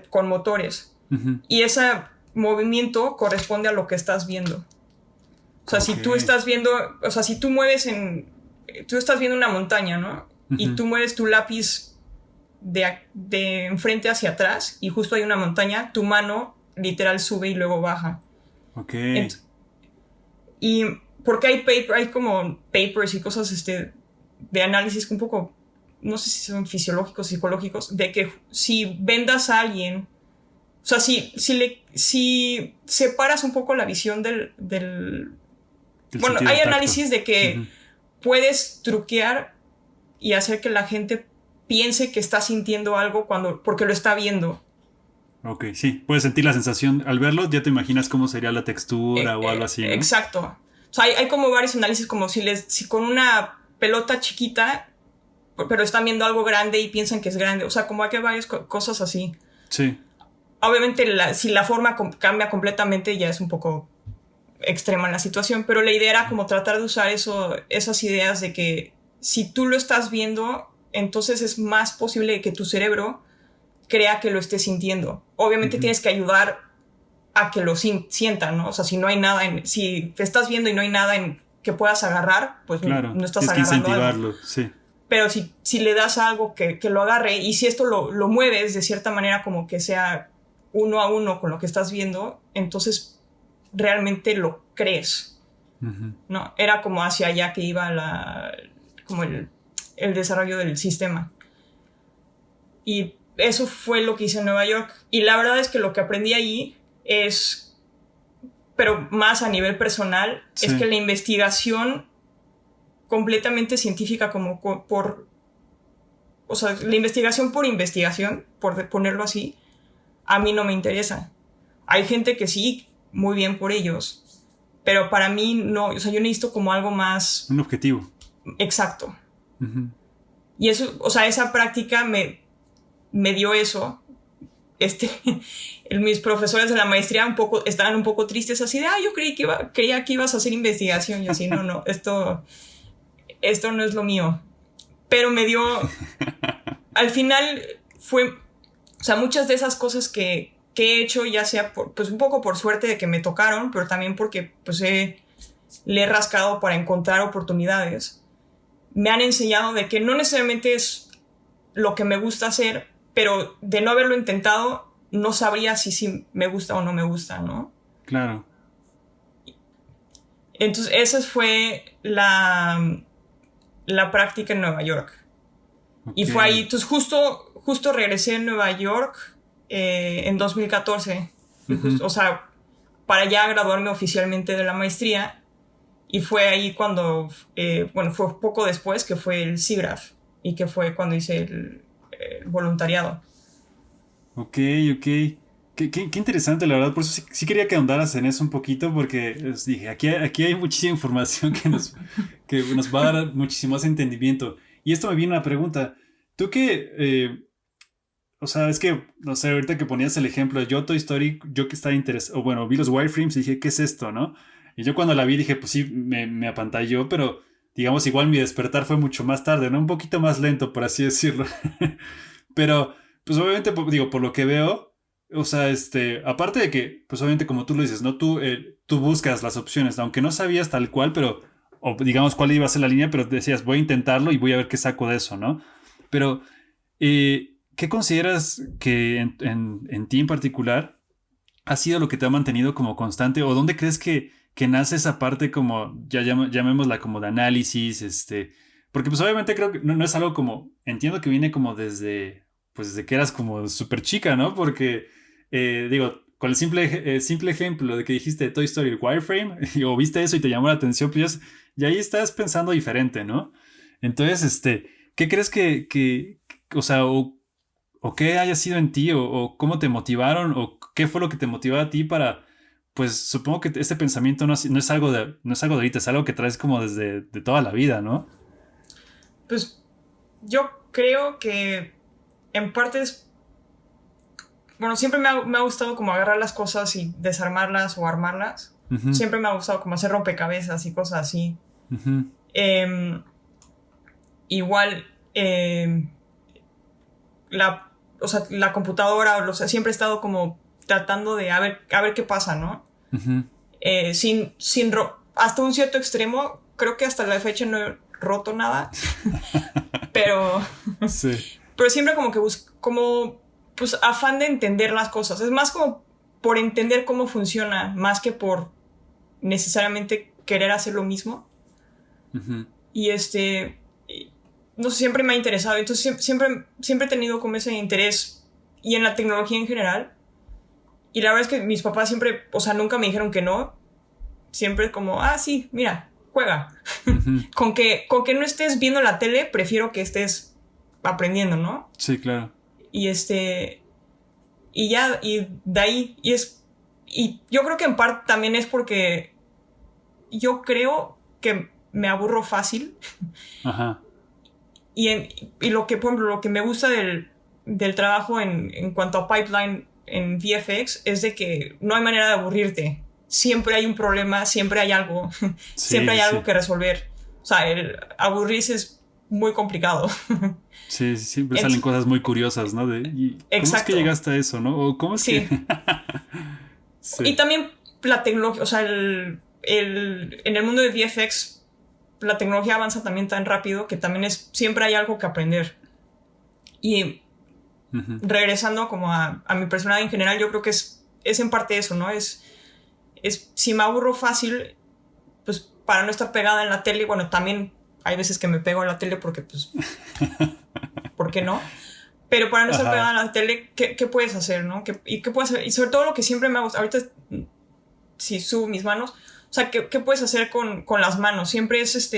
con motores. Uh-huh. Y ese movimiento corresponde a lo que estás viendo. O sea, okay. Si tú estás viendo, o sea, si tú tú estás viendo una montaña, ¿no? Uh-huh. Y tú mueves tu lápiz de enfrente hacia atrás y justo hay una montaña, tu mano literal sube y luego baja. Ok. Y porque hay como papers y cosas de análisis un poco, no sé si son fisiológicos, psicológicos, de que si vendas a alguien, o sea, si separas un poco la visión del hay análisis de que uh-huh. puedes truquear y hacer que la gente piense que está sintiendo algo porque lo está viendo. Ok, sí, puedes sentir la sensación al verlo, ya te imaginas cómo sería la textura o algo así, ¿no? Exacto. O sea, hay como varios análisis como si con una pelota chiquita, pero están viendo algo grande y piensan que es grande. O sea, como hay que varias cosas así. Sí. Obviamente, si la forma cambia completamente, ya es un poco extrema la situación, pero la idea era como tratar de usar esas ideas de que si tú lo estás viendo, entonces es más posible que tu cerebro crea que lo esté sintiendo. Obviamente uh-huh. tienes que ayudar a que lo sientan, ¿no? O sea, si no hay nada si te estás viendo y no hay nada en que puedas agarrar, pues claro, no estás agarrando incentivarlo, algo. Sí. Pero si le das algo que lo agarre, y si esto lo mueves de cierta manera como que sea uno a uno con lo que estás viendo, entonces realmente lo crees. Uh-huh. ¿No? Era como hacia allá que iba como el desarrollo del sistema. Y eso fue lo que hice en Nueva York. Y la verdad es que lo que aprendí allí es pero más a nivel personal, Sí. es que la investigación completamente científica como o sea, la investigación, por ponerlo así, a mí no me interesa. Hay gente que sí, muy bien por ellos, pero para mí no, o sea, yo necesito como algo más Un objetivo. exacto. Uh-huh. Y eso, o sea, esa práctica me dio eso. Mis profesores de la maestría estaban un poco tristes así de, yo creía que ibas a hacer investigación. Y así, no, esto no es lo mío. Pero me dio, al final o sea, muchas de esas cosas que he hecho, ya sea pues un poco por suerte de que me tocaron, pero también porque pues le he rascado para encontrar oportunidades, me han enseñado de que no necesariamente es lo que me gusta hacer, pero de no haberlo intentado, no sabría si sí me gusta o no me gusta, ¿no? Claro. Entonces, esa fue la práctica en Nueva York. Okay. Y fue ahí, entonces justo regresé a Nueva York en 2014, o sea, para ya graduarme oficialmente de la maestría, y fue ahí cuando, fue poco después que fue el SIGGRAPH, y que fue cuando hice el voluntariado. Ok. Qué interesante, la verdad. Por eso sí quería que ahondaras en eso un poquito, porque dije, aquí hay muchísima información que nos va a dar muchísimo más entendimiento. Y esto me viene una pregunta. Tú que, o sea, es que, no sé, ahorita que ponías el ejemplo de Toy Story, yo que estaba interesado, o bueno, vi los wireframes y dije, ¿qué es esto, no? Y yo cuando la vi dije, pues sí, me apantalló, pero digamos, igual mi despertar fue mucho más tarde, ¿no? Un poquito más lento, por así decirlo. Pero, pues obviamente, digo, por lo que veo, o sea, aparte de que, pues obviamente como tú lo dices, ¿no? Tú buscas las opciones, aunque no sabías tal cual, pero, o digamos cuál iba a ser la línea, pero decías, voy a intentarlo y voy a ver qué saco de eso, ¿no? Pero, ¿qué consideras que en ti en particular ha sido lo que te ha mantenido como constante? ¿O dónde crees que nace esa parte como, llamémosla como de análisis, porque pues obviamente creo que no es algo como, entiendo que viene como desde que eras como súper chica, ¿no? Porque, digo, con el simple ejemplo de que dijiste Toy Story, el wireframe, o viste eso y te llamó la atención, pues ya ahí estás pensando diferente, ¿no? Entonces, ¿qué crees o sea, o qué haya sido en ti, o cómo te motivaron, o qué fue lo que te motivó a ti para, pues supongo que este pensamiento no es algo de ahorita, es algo que traes como desde de toda la vida, ¿no? Pues yo creo que en parte siempre me ha gustado como agarrar las cosas y desarmarlas o armarlas. Uh-huh. Siempre me ha gustado como hacer rompecabezas y cosas así. Uh-huh. Igual, la computadora, siempre he estado como tratando de a ver qué pasa, ¿no? Uh-huh. Hasta un cierto extremo, creo que hasta la fecha no he roto nada, pero siempre como que busco pues afán de entender las cosas. Es más como por entender cómo funciona, más que por necesariamente querer hacer lo mismo. Uh-huh. Y no sé, siempre me ha interesado. Entonces siempre he tenido como ese interés, y en la tecnología en general. Y la verdad es que mis papás siempre, o sea, nunca me dijeron que no. Siempre como, sí, mira, juega. Uh-huh. con que no estés viendo la tele, prefiero que estés aprendiendo, ¿no? Sí, claro. Y y de ahí, y yo creo que en parte también es porque yo creo que me aburro fácil. Ajá. Y lo que, por ejemplo, lo que me gusta del trabajo en cuanto a pipeline en VFX es de que no hay manera de aburrirte. Siempre hay un problema, siempre hay algo, siempre hay algo que resolver. O sea, aburrirse es muy complicado. Sí, siempre salen cosas muy curiosas, ¿no? ¿Cómo es que llegaste a eso, no? ¿O cómo es que...? Sí. Y también la tecnología, o sea, en el mundo de VFX, la tecnología avanza también tan rápido que también siempre hay algo que aprender. Y uh-huh. Regresando como a mi personalidad en general, yo creo que es en parte eso, ¿no? Si me aburro fácil, pues para no estar pegada en la tele, bueno, también hay veces que me pego a la tele porque, pues, ¿por qué no? Pero para no estar pegada a la tele, ¿qué puedes hacer, no? ¿Y qué puedes hacer? Y sobre todo lo que siempre me ha gustado, ahorita si subo mis manos. O sea, ¿qué puedes hacer con las manos? Siempre es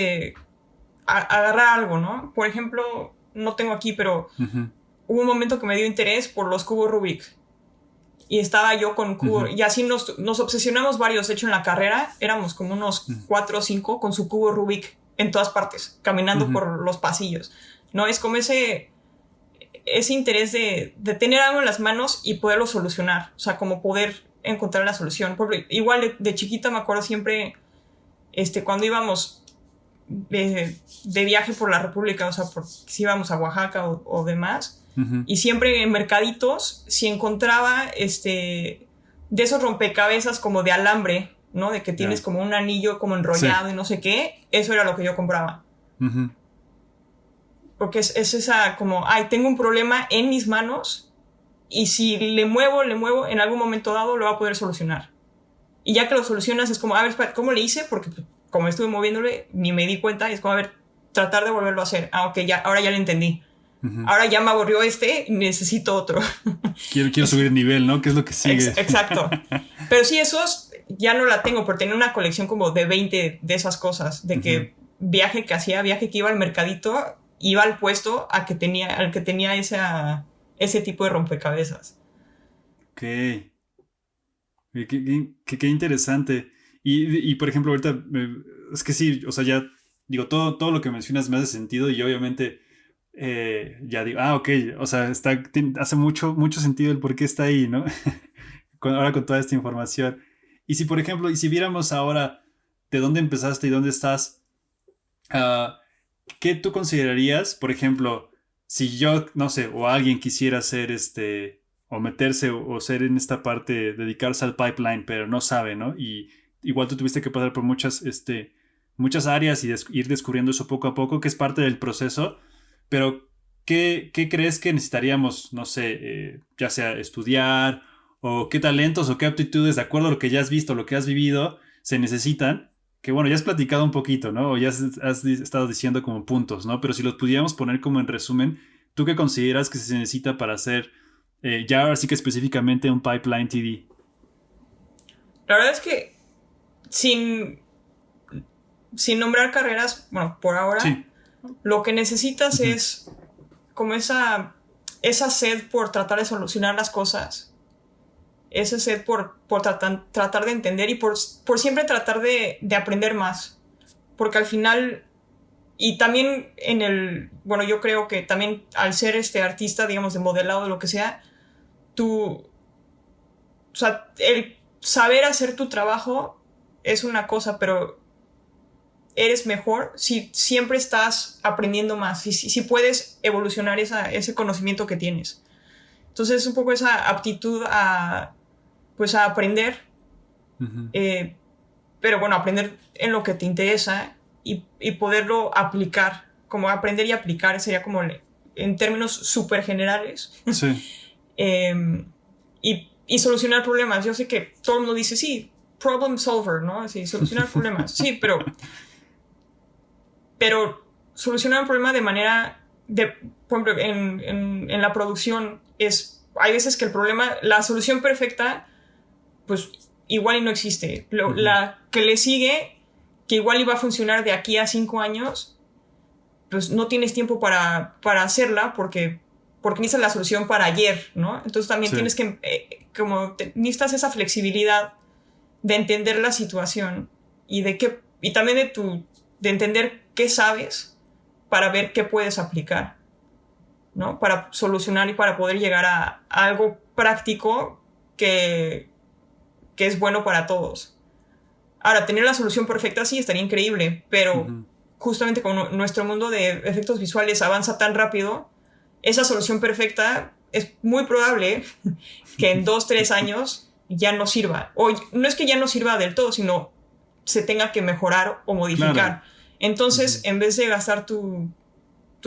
agarrar algo, ¿no? Por ejemplo, no tengo aquí, pero hubo un momento que me dio interés por los cubos Rubik. Y estaba yo con cubos, y así nos obsesionamos varios. De hecho, en la carrera éramos como unos 4 o 5 con su cubo Rubik en todas partes, caminando por los pasillos. ¿No? Es como ese interés de tener algo en las manos y poderlo solucionar. O sea, como poder encontrar la solución. Igual de chiquita me acuerdo siempre, cuando íbamos de viaje por la República, o sea, si íbamos a Oaxaca o demás, y siempre en mercaditos, si encontraba de esos rompecabezas como de alambre, ¿no? De que tienes como un anillo como enrollado y no sé qué, eso era lo que yo compraba. Porque es esa como, tengo un problema en mis manos y si le muevo, en algún momento dado lo va a poder solucionar. Y ya que lo solucionas es como, a ver, espera, ¿cómo le hice? Porque como estuve moviéndole, ni me di cuenta, y es como, a ver, tratar de volverlo a hacer. Ok, ahora ya lo entendí. Ahora ya me aburrió necesito otro. Quiero subir el nivel, ¿no? ¿Qué es lo que sigue? Exacto. Pero sí, esos ya no la tengo, pero tenía una colección como de 20 de esas cosas, de que viaje que iba al mercadito, iba al puesto al que tenía ese tipo de rompecabezas. Ok. Qué interesante. Y por ejemplo, ahorita, es que sí, o sea, ya digo, todo lo que mencionas me hace sentido y obviamente ya digo, ok, o sea, hace mucho sentido el por qué está ahí, ¿no? Ahora con toda esta información. Y si, por ejemplo, y si viéramos ahora de dónde empezaste y dónde estás, ¿qué tú considerarías, por ejemplo, si yo, no sé, o alguien quisiera hacer o meterse o ser en esta parte, dedicarse al pipeline, pero no sabe, ¿no? Y igual tú tuviste que pasar por muchas áreas y ir descubriendo eso poco a poco, que es parte del proceso, pero ¿qué crees que necesitaríamos, no sé, ya sea estudiar o qué talentos o qué aptitudes, de acuerdo a lo que ya has visto, lo que has vivido, se necesitan? Que bueno, ya has platicado un poquito, ¿no? O ya has estado diciendo como puntos, ¿no? Pero si los pudiéramos poner como en resumen, ¿tú qué consideras que se necesita para hacer ya ahora sí que específicamente un pipeline TD? La verdad es que sin nombrar carreras, bueno, por ahora, sí, lo que necesitas es como esa sed por tratar de solucionar las cosas, ese sed por tratar de entender y por siempre tratar de aprender más. Porque al final, y también yo creo que también al ser artista, digamos, de modelado, de lo que sea, o sea, el saber hacer tu trabajo es una cosa, pero eres mejor si siempre estás aprendiendo más, si puedes evolucionar ese conocimiento que tienes. Entonces es un poco esa aptitud a aprender, pero bueno, aprender en lo que te interesa y poderlo aplicar, como aprender y aplicar sería como en términos súper generales. Sí. Y solucionar problemas. Yo sé que todo el mundo dice, sí, problem solver, ¿no? Así, solucionar problemas. Sí, pero solucionar un problema de manera, por ejemplo, en la producción hay veces que la solución perfecta, pues igual y no existe. La que le sigue, que igual iba a funcionar de aquí a 5 años, pues no tienes tiempo para hacerla porque necesitas la solución para ayer, ¿no? Entonces también tienes que, necesitas esa flexibilidad de entender la situación y también de entender qué sabes para ver qué puedes aplicar, ¿no? Para solucionar y para poder llegar a algo práctico que es bueno para todos. Ahora, tener la solución perfecta sí estaría increíble, pero justamente como nuestro mundo de efectos visuales avanza tan rápido, esa solución perfecta es muy probable que en 2-3 años ya no sirva. O no es que ya no sirva del todo, sino se tenga que mejorar o modificar. Claro. Entonces, en vez de gastar tu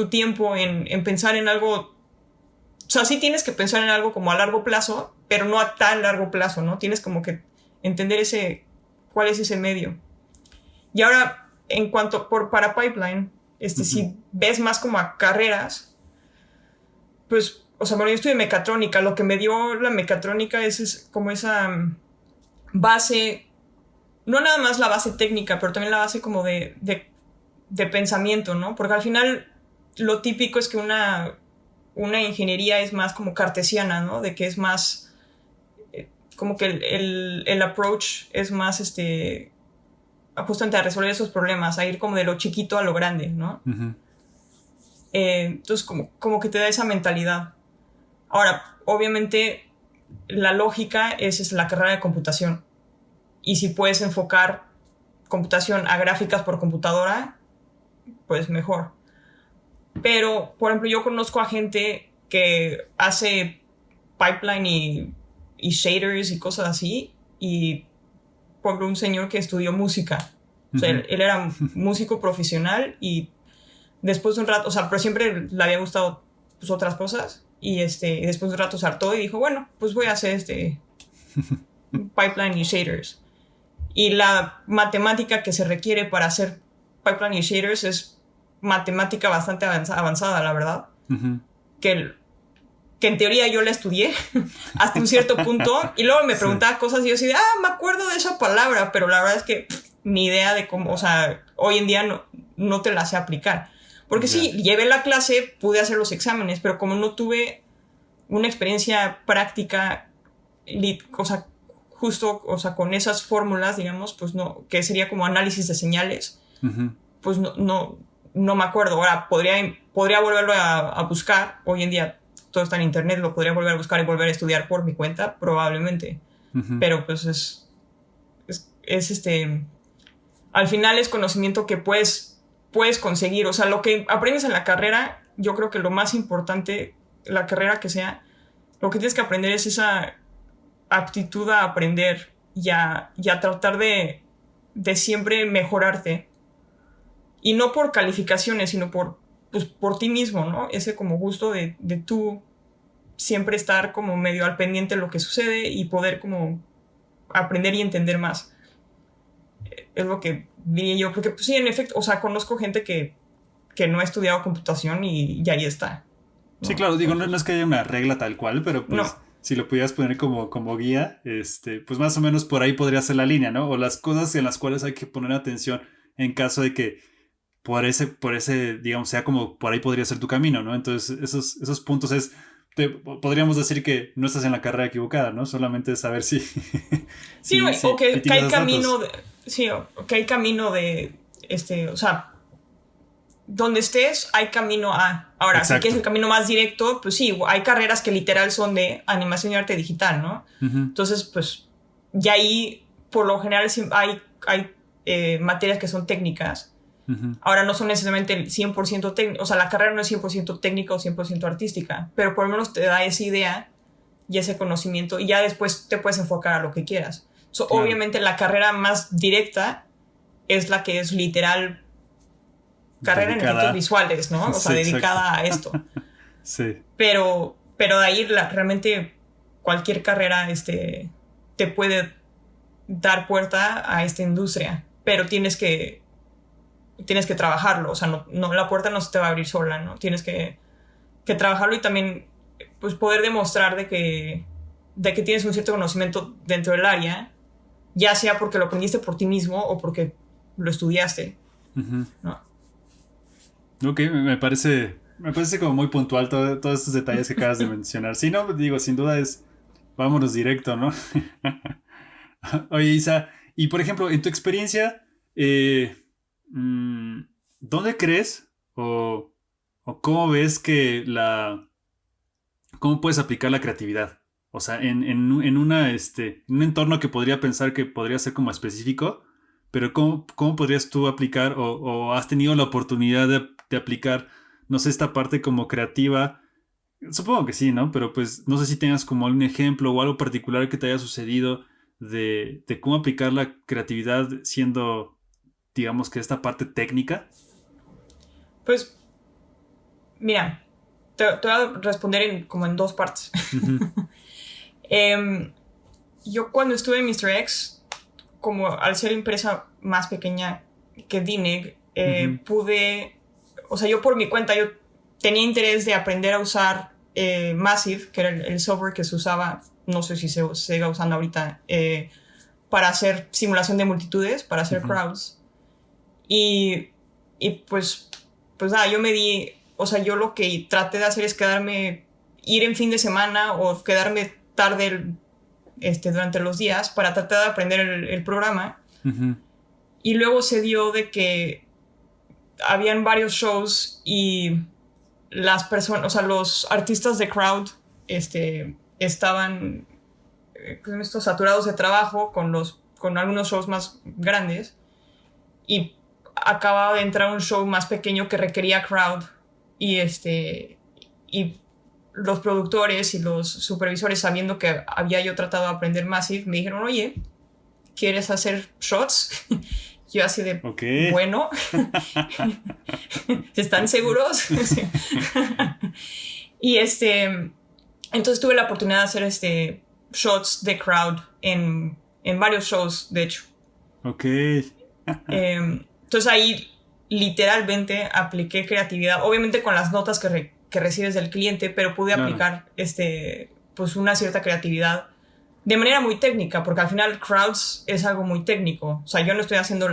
tiempo en pensar en algo, o sea, sí tienes que pensar en algo como a largo plazo, pero no a tan largo plazo, ¿no? Tienes como que entender cuál es ese medio. Y ahora, en cuanto para pipeline, si ves más como a carreras, pues, o sea, bueno, yo estudié mecatrónica. Lo que me dio la mecatrónica es como esa base no nada más la base técnica, pero también la base como de pensamiento, ¿no? Porque al final lo típico es que una ingeniería es más como cartesiana, ¿no? De que es más, como que el approach es más, justamente a resolver esos problemas, a ir como de lo chiquito a lo grande, ¿no? Uh-huh. Entonces como que te da esa mentalidad. Ahora, obviamente, la lógica es la carrera de computación. Y si puedes enfocar computación a gráficas por computadora, pues mejor. Pero, por ejemplo, yo conozco a gente que hace pipeline y shaders y cosas así. Y, por ejemplo, un señor que estudió música. O sea, él era músico profesional y después de un rato, o sea, pero siempre le había gustado pues, otras cosas. Y después de un rato se hartó y dijo, bueno, pues voy a hacer pipeline y shaders. Y la matemática que se requiere para hacer pipeline y shaders es matemática bastante avanzada, la verdad. Uh-huh. Que en teoría yo la estudié hasta un cierto punto. Y luego me preguntaba cosas y yo así me acuerdo de esa palabra, pero la verdad es que ni idea de cómo, o sea, hoy en día no te la sé aplicar. Porque sí, llevé la clase, pude hacer los exámenes, pero como no tuve una experiencia práctica, o sea, justo, o sea, con esas fórmulas, digamos, pues no, que sería como análisis de señales, uh-huh. Pues no me acuerdo. Ahora, podría volverlo a buscar. Hoy en día todo está en internet, lo podría volver a buscar y volver a estudiar por mi cuenta, probablemente. Uh-huh. Pero pues es al final es conocimiento que puedes conseguir. O sea, lo que aprendes en la carrera, yo creo que lo más importante, la carrera que sea, lo que tienes que aprender es esa aptitud a aprender y a tratar de siempre mejorarte. Y no por calificaciones, sino por ti mismo, ¿no? Ese como gusto de tú siempre estar como medio al pendiente de lo que sucede y poder como aprender y entender más. Es lo que diría yo, porque pues sí, en efecto, o sea, conozco gente que no ha estudiado computación y ahí está, ¿no? Sí, claro, digo, no es que haya una regla tal cual, pero pues no. Si lo pudieras poner como guía, pues más o menos por ahí podría ser la línea, ¿no? O las cosas en las cuales hay que poner atención en caso de que por ese, digamos, sea como por ahí podría ser tu camino, ¿no? Entonces, esos puntos podríamos decir que no estás en la carrera equivocada, ¿no? Solamente es saber si... Sí, o que hay camino que hay camino de, o sea, donde estés hay camino a. Ahora, exacto. Si quieres el camino más directo, pues sí, hay carreras que literal son de animación y arte digital, ¿no? Uh-huh. Entonces, pues, ya ahí, por lo general, hay materias que son técnicas. Uh-huh. Ahora no son necesariamente el 100% técnico, o sea, la carrera no es 100% técnica o 100% artística, pero por lo menos te da esa idea y ese conocimiento y ya después te puedes enfocar a lo que quieras. Claro. Obviamente la carrera más directa es la que es literal carrera dedicada. En efectos visuales, ¿no? O sea, sí, dedicada exacto. A esto. Sí. Pero de ahí realmente cualquier carrera te puede dar puerta a esta industria, pero tienes que trabajarlo, o sea, no, la puerta no se te va a abrir sola, ¿no? Tienes que trabajarlo y también pues, poder demostrar de que tienes un cierto conocimiento dentro del área, ya sea porque lo aprendiste por ti mismo o porque lo estudiaste, uh-huh. ¿No? Ok, me parece como muy puntual todos estos detalles que acabas de mencionar. Sí, no, digo, sin duda vámonos directo, ¿no? Oye, Isa, y por ejemplo, en tu experiencia, ¿dónde crees o cómo ves que cómo puedes aplicar la creatividad? O sea, en un entorno que podría pensar que podría ser como específico, pero ¿cómo podrías tú aplicar o has tenido la oportunidad de aplicar, no sé, esta parte como creativa? Supongo que sí, ¿no? Pero pues no sé si tengas como algún ejemplo o algo particular que te haya sucedido de cómo aplicar la creatividad siendo, digamos, que esta parte técnica. Pues, mira, te voy a responder como en dos partes. Uh-huh. Yo cuando estuve en Mr. X, como al ser empresa más pequeña que DINEG, uh-huh. Pude, o sea, yo por mi cuenta, yo tenía interés de aprender a usar Massive, que era el software que se usaba, no sé si se sigue usando ahorita, para hacer simulación de multitudes, para hacer crowds. Y pues nada, yo me di, o sea, yo lo que traté de hacer es ir en fin de semana o quedarme tarde durante los días para tratar de aprender el programa. Y luego se dio de que habían varios shows y las personas, o sea, los artistas de crowd estaban saturados de trabajo con algunos shows más grandes, y acababa de entrar un show más pequeño que requería crowd, y los productores y los supervisores, sabiendo que había yo tratado de aprender Massive, me dijeron, oye, ¿quieres hacer shots? Yo así de, okay. Bueno, ¿están seguros? Y entonces tuve la oportunidad de hacer shots de crowd en varios shows, de hecho. Ok. Entonces ahí literalmente apliqué creatividad, obviamente con las notas que recibes del cliente, pero pude aplicar pues una cierta creatividad de manera muy técnica, porque al final crowds es algo muy técnico. O sea, yo no estoy haciendo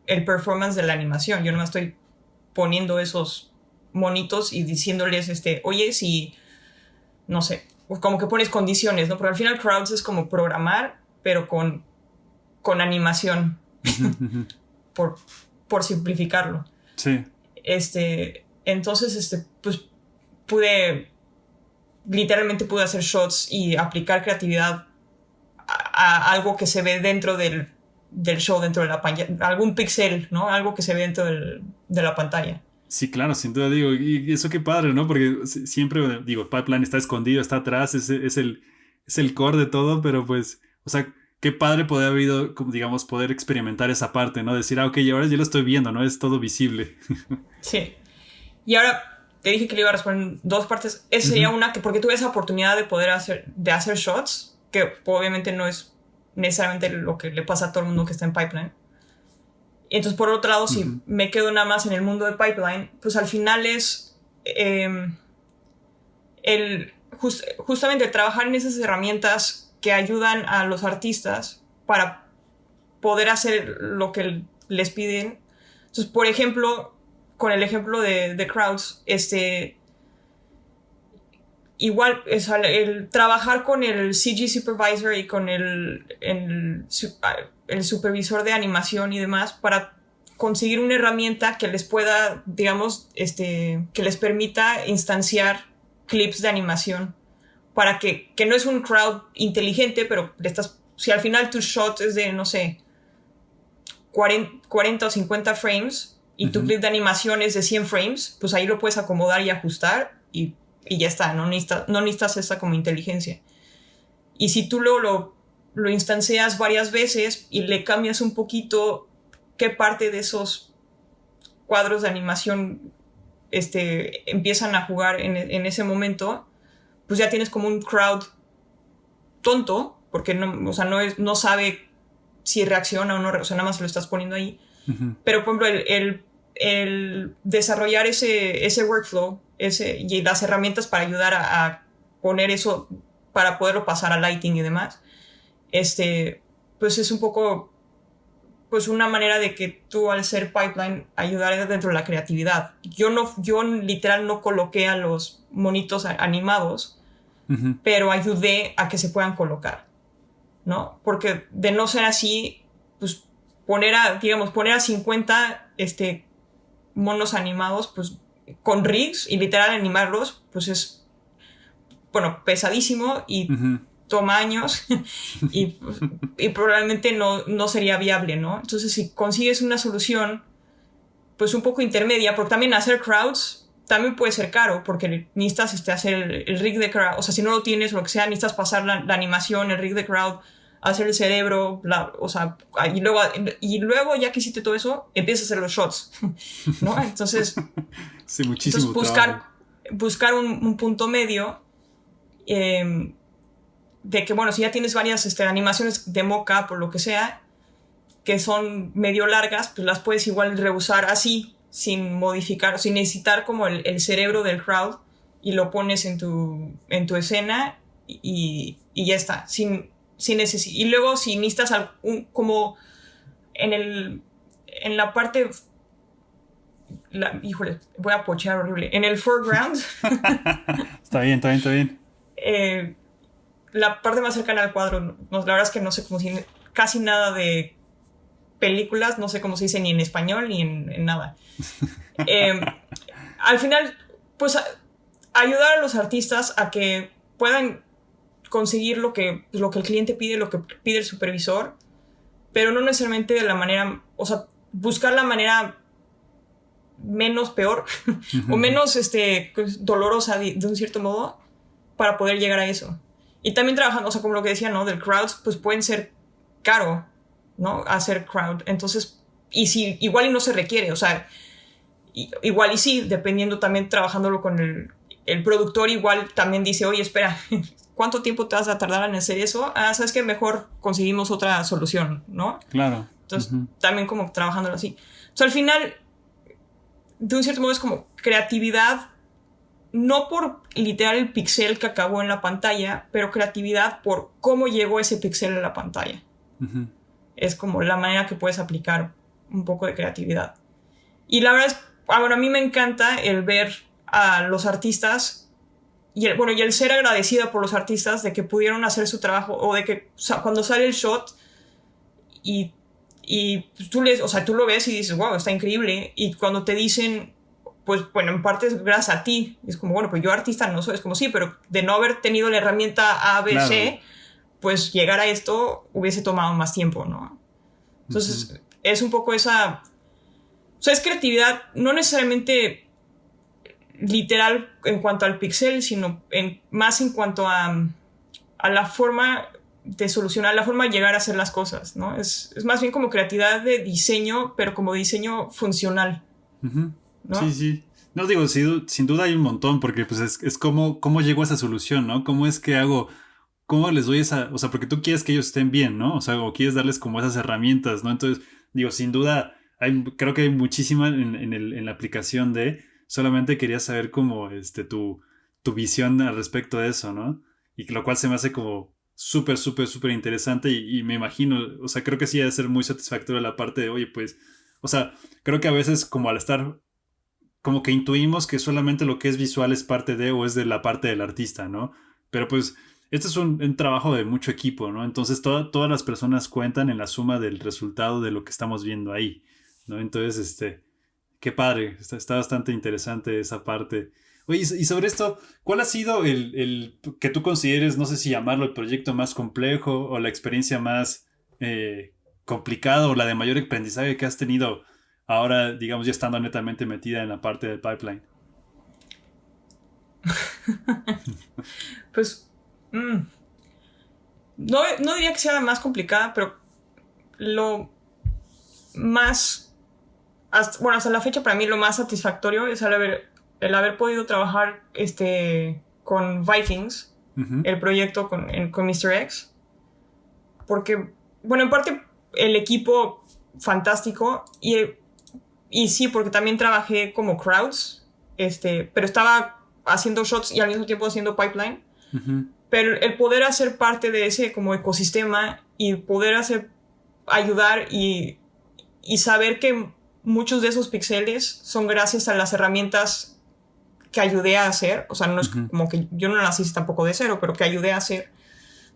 el performance de la animación, yo no me estoy poniendo esos monitos y diciéndoles, oye, si, no sé, como que pones condiciones, ¿no? Porque al final crowds es como programar, pero con animación, por simplificarlo. Sí. Entonces, pues literalmente pude hacer shots y aplicar creatividad a algo que se ve dentro del show, dentro de la pantalla, algún pixel, ¿no? Algo que se ve dentro de la pantalla. Sí, claro, sin duda, digo, y eso qué padre, ¿no? Porque siempre, digo, Pipeline está escondido, está atrás, es el core de todo, pero pues, o sea, qué padre poder haber ido, digamos, poder experimentar esa parte, ¿no? Decir, ok, ahora ya lo estoy viendo, ¿no? Es todo visible. Sí. Y ahora te dije que le iba a responder en dos partes. Esa sería una, porque tuve esa oportunidad de hacer shots, que obviamente no es necesariamente lo que le pasa a todo el mundo que está en Pipeline. Entonces, por otro lado, si me quedo nada más en el mundo de Pipeline, pues al final es justamente trabajar en esas herramientas que ayudan a los artistas para poder hacer lo que les piden. Entonces, por ejemplo, con el ejemplo de crowds, igual el trabajar con el CG supervisor y con el supervisor de animación y demás para conseguir una herramienta que les pueda, digamos, que les permita instanciar clips de animación para que no es un crowd inteligente, pero si al final tu shot es de, no sé, 40 o 50 frames y tu clip de animación es de 100 frames, pues ahí lo puedes acomodar y ajustar y ya está, no necesitas esa como inteligencia. Y si tú luego lo instancias varias veces y le cambias un poquito qué parte de esos cuadros de animación empiezan a jugar en ese momento, pues ya tienes como un crowd tonto, porque no sabe si reacciona o no reacciona, nada más lo estás poniendo ahí. Pero, por ejemplo, el desarrollar ese workflow y las herramientas para ayudar a poner eso, para poderlo pasar a lighting y demás, pues es un poco pues una manera de que tú, al ser Pipeline, ayudar dentro de la creatividad. Yo literal no coloqué a los monitos animados, pero ayudé a que se puedan colocar, ¿no? Porque de no ser así, pues poner a 50 monos animados, pues con rigs y literal animarlos, pues es, bueno, pesadísimo y toma años y probablemente no sería viable, ¿no? Entonces, si consigues una solución pues un poco intermedia, porque también hacer crowds también puede ser caro, porque necesitas hacer el rig de crowd, o sea, si no lo tienes o lo que sea, necesitas pasar la animación, el rig de crowd, hacer el cerebro, o sea, y luego ya que hiciste todo eso, empiezas a hacer los shots, ¿no? Entonces, sí, muchísimo buscar un punto medio de que, bueno, si ya tienes varias animaciones de mock-up o lo que sea, que son medio largas, pues las puedes igual reusar así, sin modificar, sin necesitar como el cerebro del crowd, y lo pones en tu escena y ya está, sin y luego si necesitas como en la parte, híjole, voy a pochear horrible, en el foreground. Está bien. La parte más cercana al cuadro, no, la verdad es que no sé cómo si casi nada de películas, no sé cómo se dice ni en español ni en nada. Al final, pues ayudar a los artistas a que puedan conseguir lo que el cliente pide, lo que pide el supervisor, pero no necesariamente de la manera, o sea, buscar la manera menos peor o menos dolorosa de un cierto modo para poder llegar a eso. Y también trabajando, o sea, como lo que decía, ¿no? Del crowds, pues pueden ser caro, ¿no? Hacer crowd. Entonces, y si igual y no se requiere, o sea, igual y sí, dependiendo también trabajándolo con el productor, igual también dice, oye, espera, ¿cuánto tiempo te vas a tardar en hacer eso? Sabes que mejor conseguimos otra solución, ¿no? Claro. Entonces, también como trabajándolo así. O sea, al final, de un cierto modo es como creatividad, no por literal el pixel que acabó en la pantalla, pero creatividad por cómo llegó ese pixel a la pantalla. Es como la manera que puedes aplicar un poco de creatividad. Y la verdad es, ahora a mí me encanta el ver a los artistas y el ser agradecida por los artistas de que pudieron hacer su trabajo, o de que cuando sale el shot y tú lo ves y dices, wow, está increíble. Y cuando te dicen, pues bueno, en parte es gracias a ti. Es como, bueno, pues yo artista no soy. Es como, sí, pero de no haber tenido la herramienta A, B, claro. C, pues llegar a esto hubiese tomado más tiempo, ¿no? Entonces, es un poco esa... O sea, es creatividad, no necesariamente literal en cuanto al pixel, sino más en cuanto a la forma de solucionar, la forma de llegar a hacer las cosas, ¿no? Es más bien como creatividad de diseño, pero como diseño funcional. ¿No? Sí. No digo, sin duda hay un montón, porque pues es cómo llego a esa solución, ¿no? ¿Cómo es que hago? ¿Cómo les doy esa? O sea, porque tú quieres que ellos estén bien, ¿no? O sea, o quieres darles como esas herramientas, ¿no? Entonces, digo, sin duda, creo que hay muchísima en la aplicación de... Solamente quería saber cómo tu visión al respecto de eso, ¿no? Y lo cual se me hace como súper interesante y me imagino, o sea, creo que sí ha de ser muy satisfactoria la parte de, oye, pues, o sea, creo que a veces como al estar, como que intuimos que solamente lo que es visual es parte de o es de la parte del artista, ¿no? Pero pues este es un trabajo de mucho equipo, ¿no? Entonces todas las personas cuentan en la suma del resultado de lo que estamos viendo ahí, ¿no? Entonces, qué padre, está bastante interesante esa parte. Oye, y sobre esto, ¿cuál ha sido el que tú consideres, no sé si llamarlo el proyecto más complejo o la experiencia más complicada o la de mayor aprendizaje que has tenido ahora, digamos, ya estando netamente metida en la parte del pipeline? Pues, no diría que sea la más complicada, pero lo más, hasta la fecha para mí lo más satisfactorio es el haber podido trabajar con Vikings, el proyecto con Mr. X, porque, bueno, en parte el equipo fantástico y sí, porque también trabajé como crowds, pero estaba haciendo shots y al mismo tiempo haciendo pipeline. Pero el poder hacer parte de ese como ecosistema y poder ayudar y saber que muchos de esos píxeles son gracias a las herramientas que ayudé a hacer. O sea, no es como que yo no las hice tampoco de cero, pero que ayudé a hacer.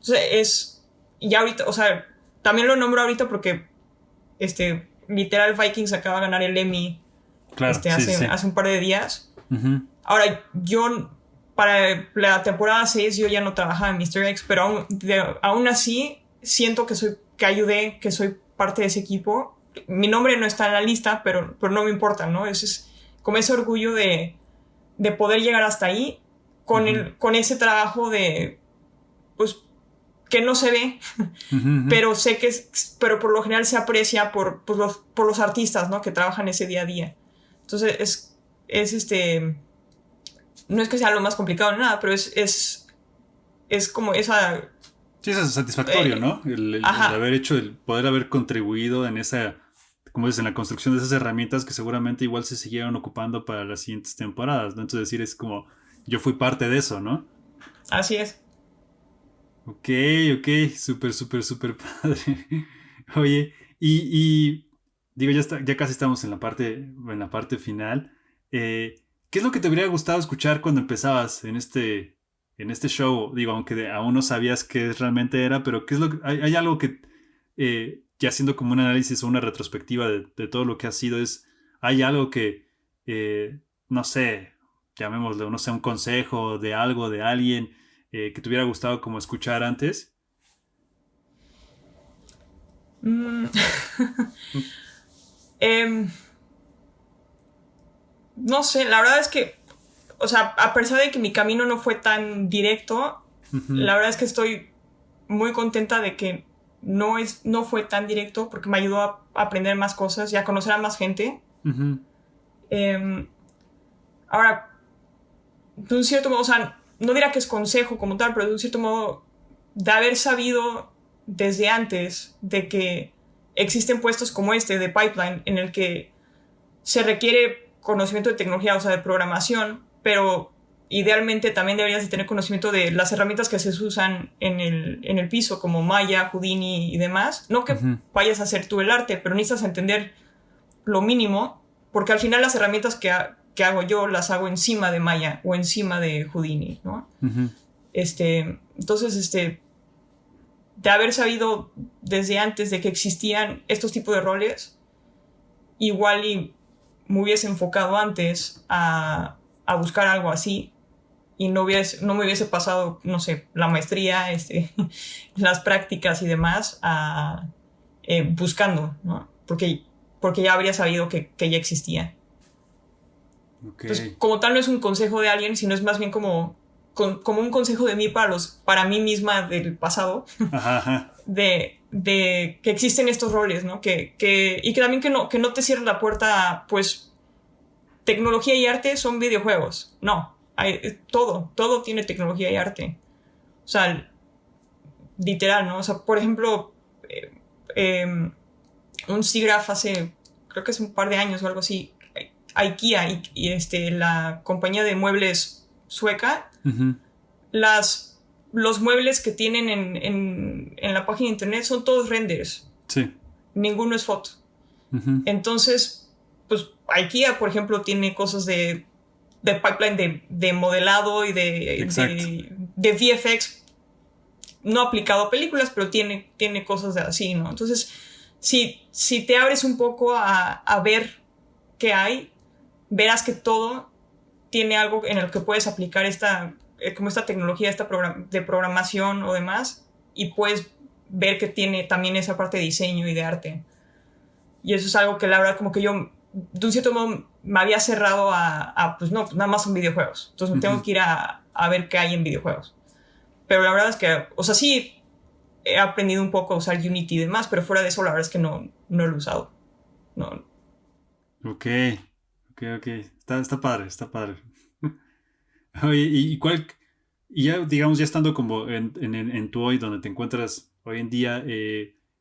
Entonces y ahorita, o sea, también lo nombro ahorita porque literal Vikings acaba de ganar el Emmy. Claro, hace un par de días. Ahora, yo para la temporada 6 yo ya no trabajaba en Mr. X, pero aún así siento que ayudé, que soy parte de ese equipo. Mi nombre no está en la lista, pero no me importa, ¿no? Es como ese orgullo de poder llegar hasta ahí con ese trabajo de, pues, que no se ve, pero sé pero por lo general se aprecia por los artistas, ¿no? Que trabajan ese día a día. Entonces no es que sea lo más complicado ni nada, pero es como esa... Sí, es satisfactorio, ¿no? El haber hecho, el poder haber contribuido en esa, como dices, en la construcción de esas herramientas que seguramente igual se siguieron ocupando para las siguientes temporadas, ¿no? Entonces decir, es como, yo fui parte de eso, ¿no? Así es. Ok, ok, súper, súper, súper padre. Oye, digo, ya casi estamos en la parte final. ¿Qué es lo que te habría gustado escuchar cuando empezabas en este show? Digo, aunque aún no sabías qué realmente era, pero ¿qué es lo que, hay algo que, ya haciendo como un análisis o una retrospectiva de todo lo que ha sido, hay algo que, no sé, llamémoslo, no sé, un consejo de algo, de alguien que te hubiera gustado como escuchar antes? Mm, em, no sé, la verdad es que, o sea, a pesar de que mi camino no fue tan directo, Ujú, la verdad es que estoy muy contenta de que no fue tan directo porque me ayudó a aprender más cosas y a conocer a más gente. ujú, Eh, ahora, de un cierto modo, o sea, no diría que es consejo como tal, pero de un cierto modo, de haber sabido desde antes de que existen puestos como este de pipeline en el que se requiere conocimiento de tecnología, o sea, de programación, pero idealmente también deberías de tener conocimiento de las herramientas que se usan en el piso, como Maya, Houdini y demás. No que ujú, vayas a hacer tú el arte, pero necesitas entender lo mínimo, porque al final las herramientas que hago yo las hago encima de Maya o encima de Houdini, ¿no? ujú. Entonces, de haber sabido desde antes de que existían estos tipos de roles, igual y me hubiese enfocado antes a buscar algo así y no me hubiese pasado, no sé, la maestría, las prácticas y demás buscando, ¿no? Porque ya habría sabido que ya existía. Ok. Entonces, como tal, no es un consejo de alguien, sino es más bien como un consejo de mí para mí misma del pasado, Ajá, ajá. de que existen estos roles, ¿no? Y que también que no te cierres la puerta a, pues, tecnología y arte son videojuegos. No, todo tiene tecnología y arte. O sea, literal, ¿no? O sea, por ejemplo, eh, eh, un SIGGRAPH hace, creo que es un par de años o algo así, IKEA la compañía de muebles sueca, Ujú, los muebles que tienen en la página de internet son todos renders, sí. ninguno es foto. Ujú, Entonces, pues IKEA, por ejemplo, tiene cosas de pipeline de modelado y exacto. de VFX no aplicado a películas, pero tiene cosas de así, ¿no? Entonces, si te abres un poco a ver qué hay, verás que todo tiene algo en el que puedes aplicar como esta tecnología de programación o demás, y puedes ver que tiene también esa parte de diseño y de arte. Y eso es algo que la verdad como que yo, de un cierto modo, me había cerrado pues no, pues nada más son videojuegos. Entonces me tengo Ujú. que ir a ver qué hay en videojuegos. Pero la verdad es que, o sea, sí he aprendido un poco a usar Unity y demás, pero fuera de eso la verdad es que no lo he usado. No. Ok, ok, ok. Está padre, está padre. Oye, y ya, digamos, ya estando como en tu hoy, donde te encuentras hoy en día,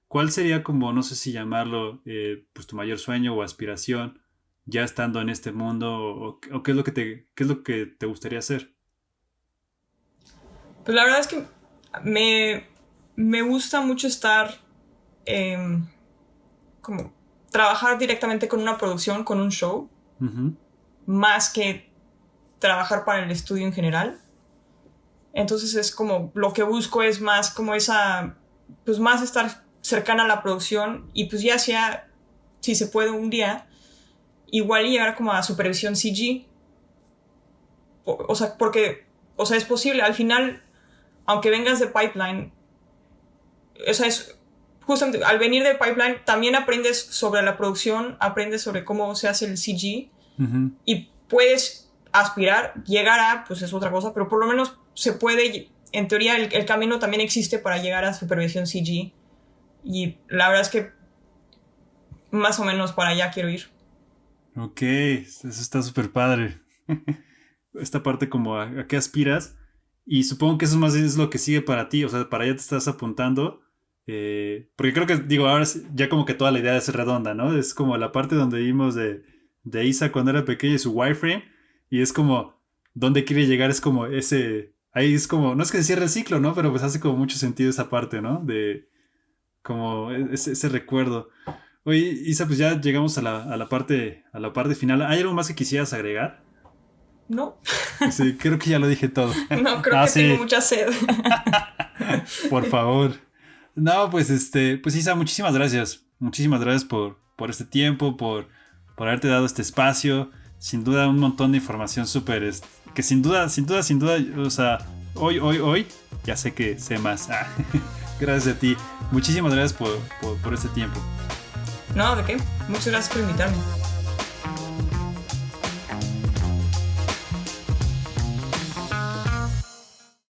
¿cuál sería como, no sé si llamarlo, pues tu mayor sueño o aspiración, ya estando en este mundo, o qué es lo que qué es lo que te gustaría hacer? Pues la verdad es que me, me gusta mucho estar eh, como trabajar directamente con una producción, con un show, Ujú, más que trabajar para el estudio en general. Entonces es como lo que busco es más como pues más estar cercana a la producción y pues ya sea, si se puede un día, igual llegar como a supervisión CG. O sea, porque, o sea, es posible. Al final, aunque vengas de pipeline, o sea, es justamente al venir de pipeline también aprendes sobre la producción, aprendes sobre cómo se hace el CG ujú. y puedes aspirar, llegar a, pues es otra cosa, pero por lo menos se puede, en teoría el camino también existe para llegar a supervisión CG y la verdad es que más o menos para allá quiero ir. Ok, eso está súper padre. Esta parte como a qué aspiras. Y supongo que eso más es lo que sigue para ti. O sea, para allá te estás apuntando. Porque creo que, digo, ahora ya como que toda la idea es redonda, ¿no? Es como la parte donde vimos de Isa cuando era pequeña y su wireframe. Y es como, ¿dónde quiere llegar? Es como ese, ahí es como, no es que se cierre el ciclo, ¿no? Pero pues hace como mucho sentido esa parte, ¿no? De como ese recuerdo. Oye, Isa, pues ya llegamos a la parte final. ¿Hay algo más que quisieras agregar? No, Sí, creo que ya lo dije todo. no, creo Ah, que tengo sí, mucha sed. por favor. No, pues pues Isa, muchísimas gracias. Muchísimas gracias por este tiempo, por haberte dado este espacio. Sin duda, un montón de información súper, que sin duda, o sea, hoy, ya sé que sé más. Ah, gracias a ti. Muchísimas gracias por este tiempo. No, ¿de qué? Muchas gracias por invitarme.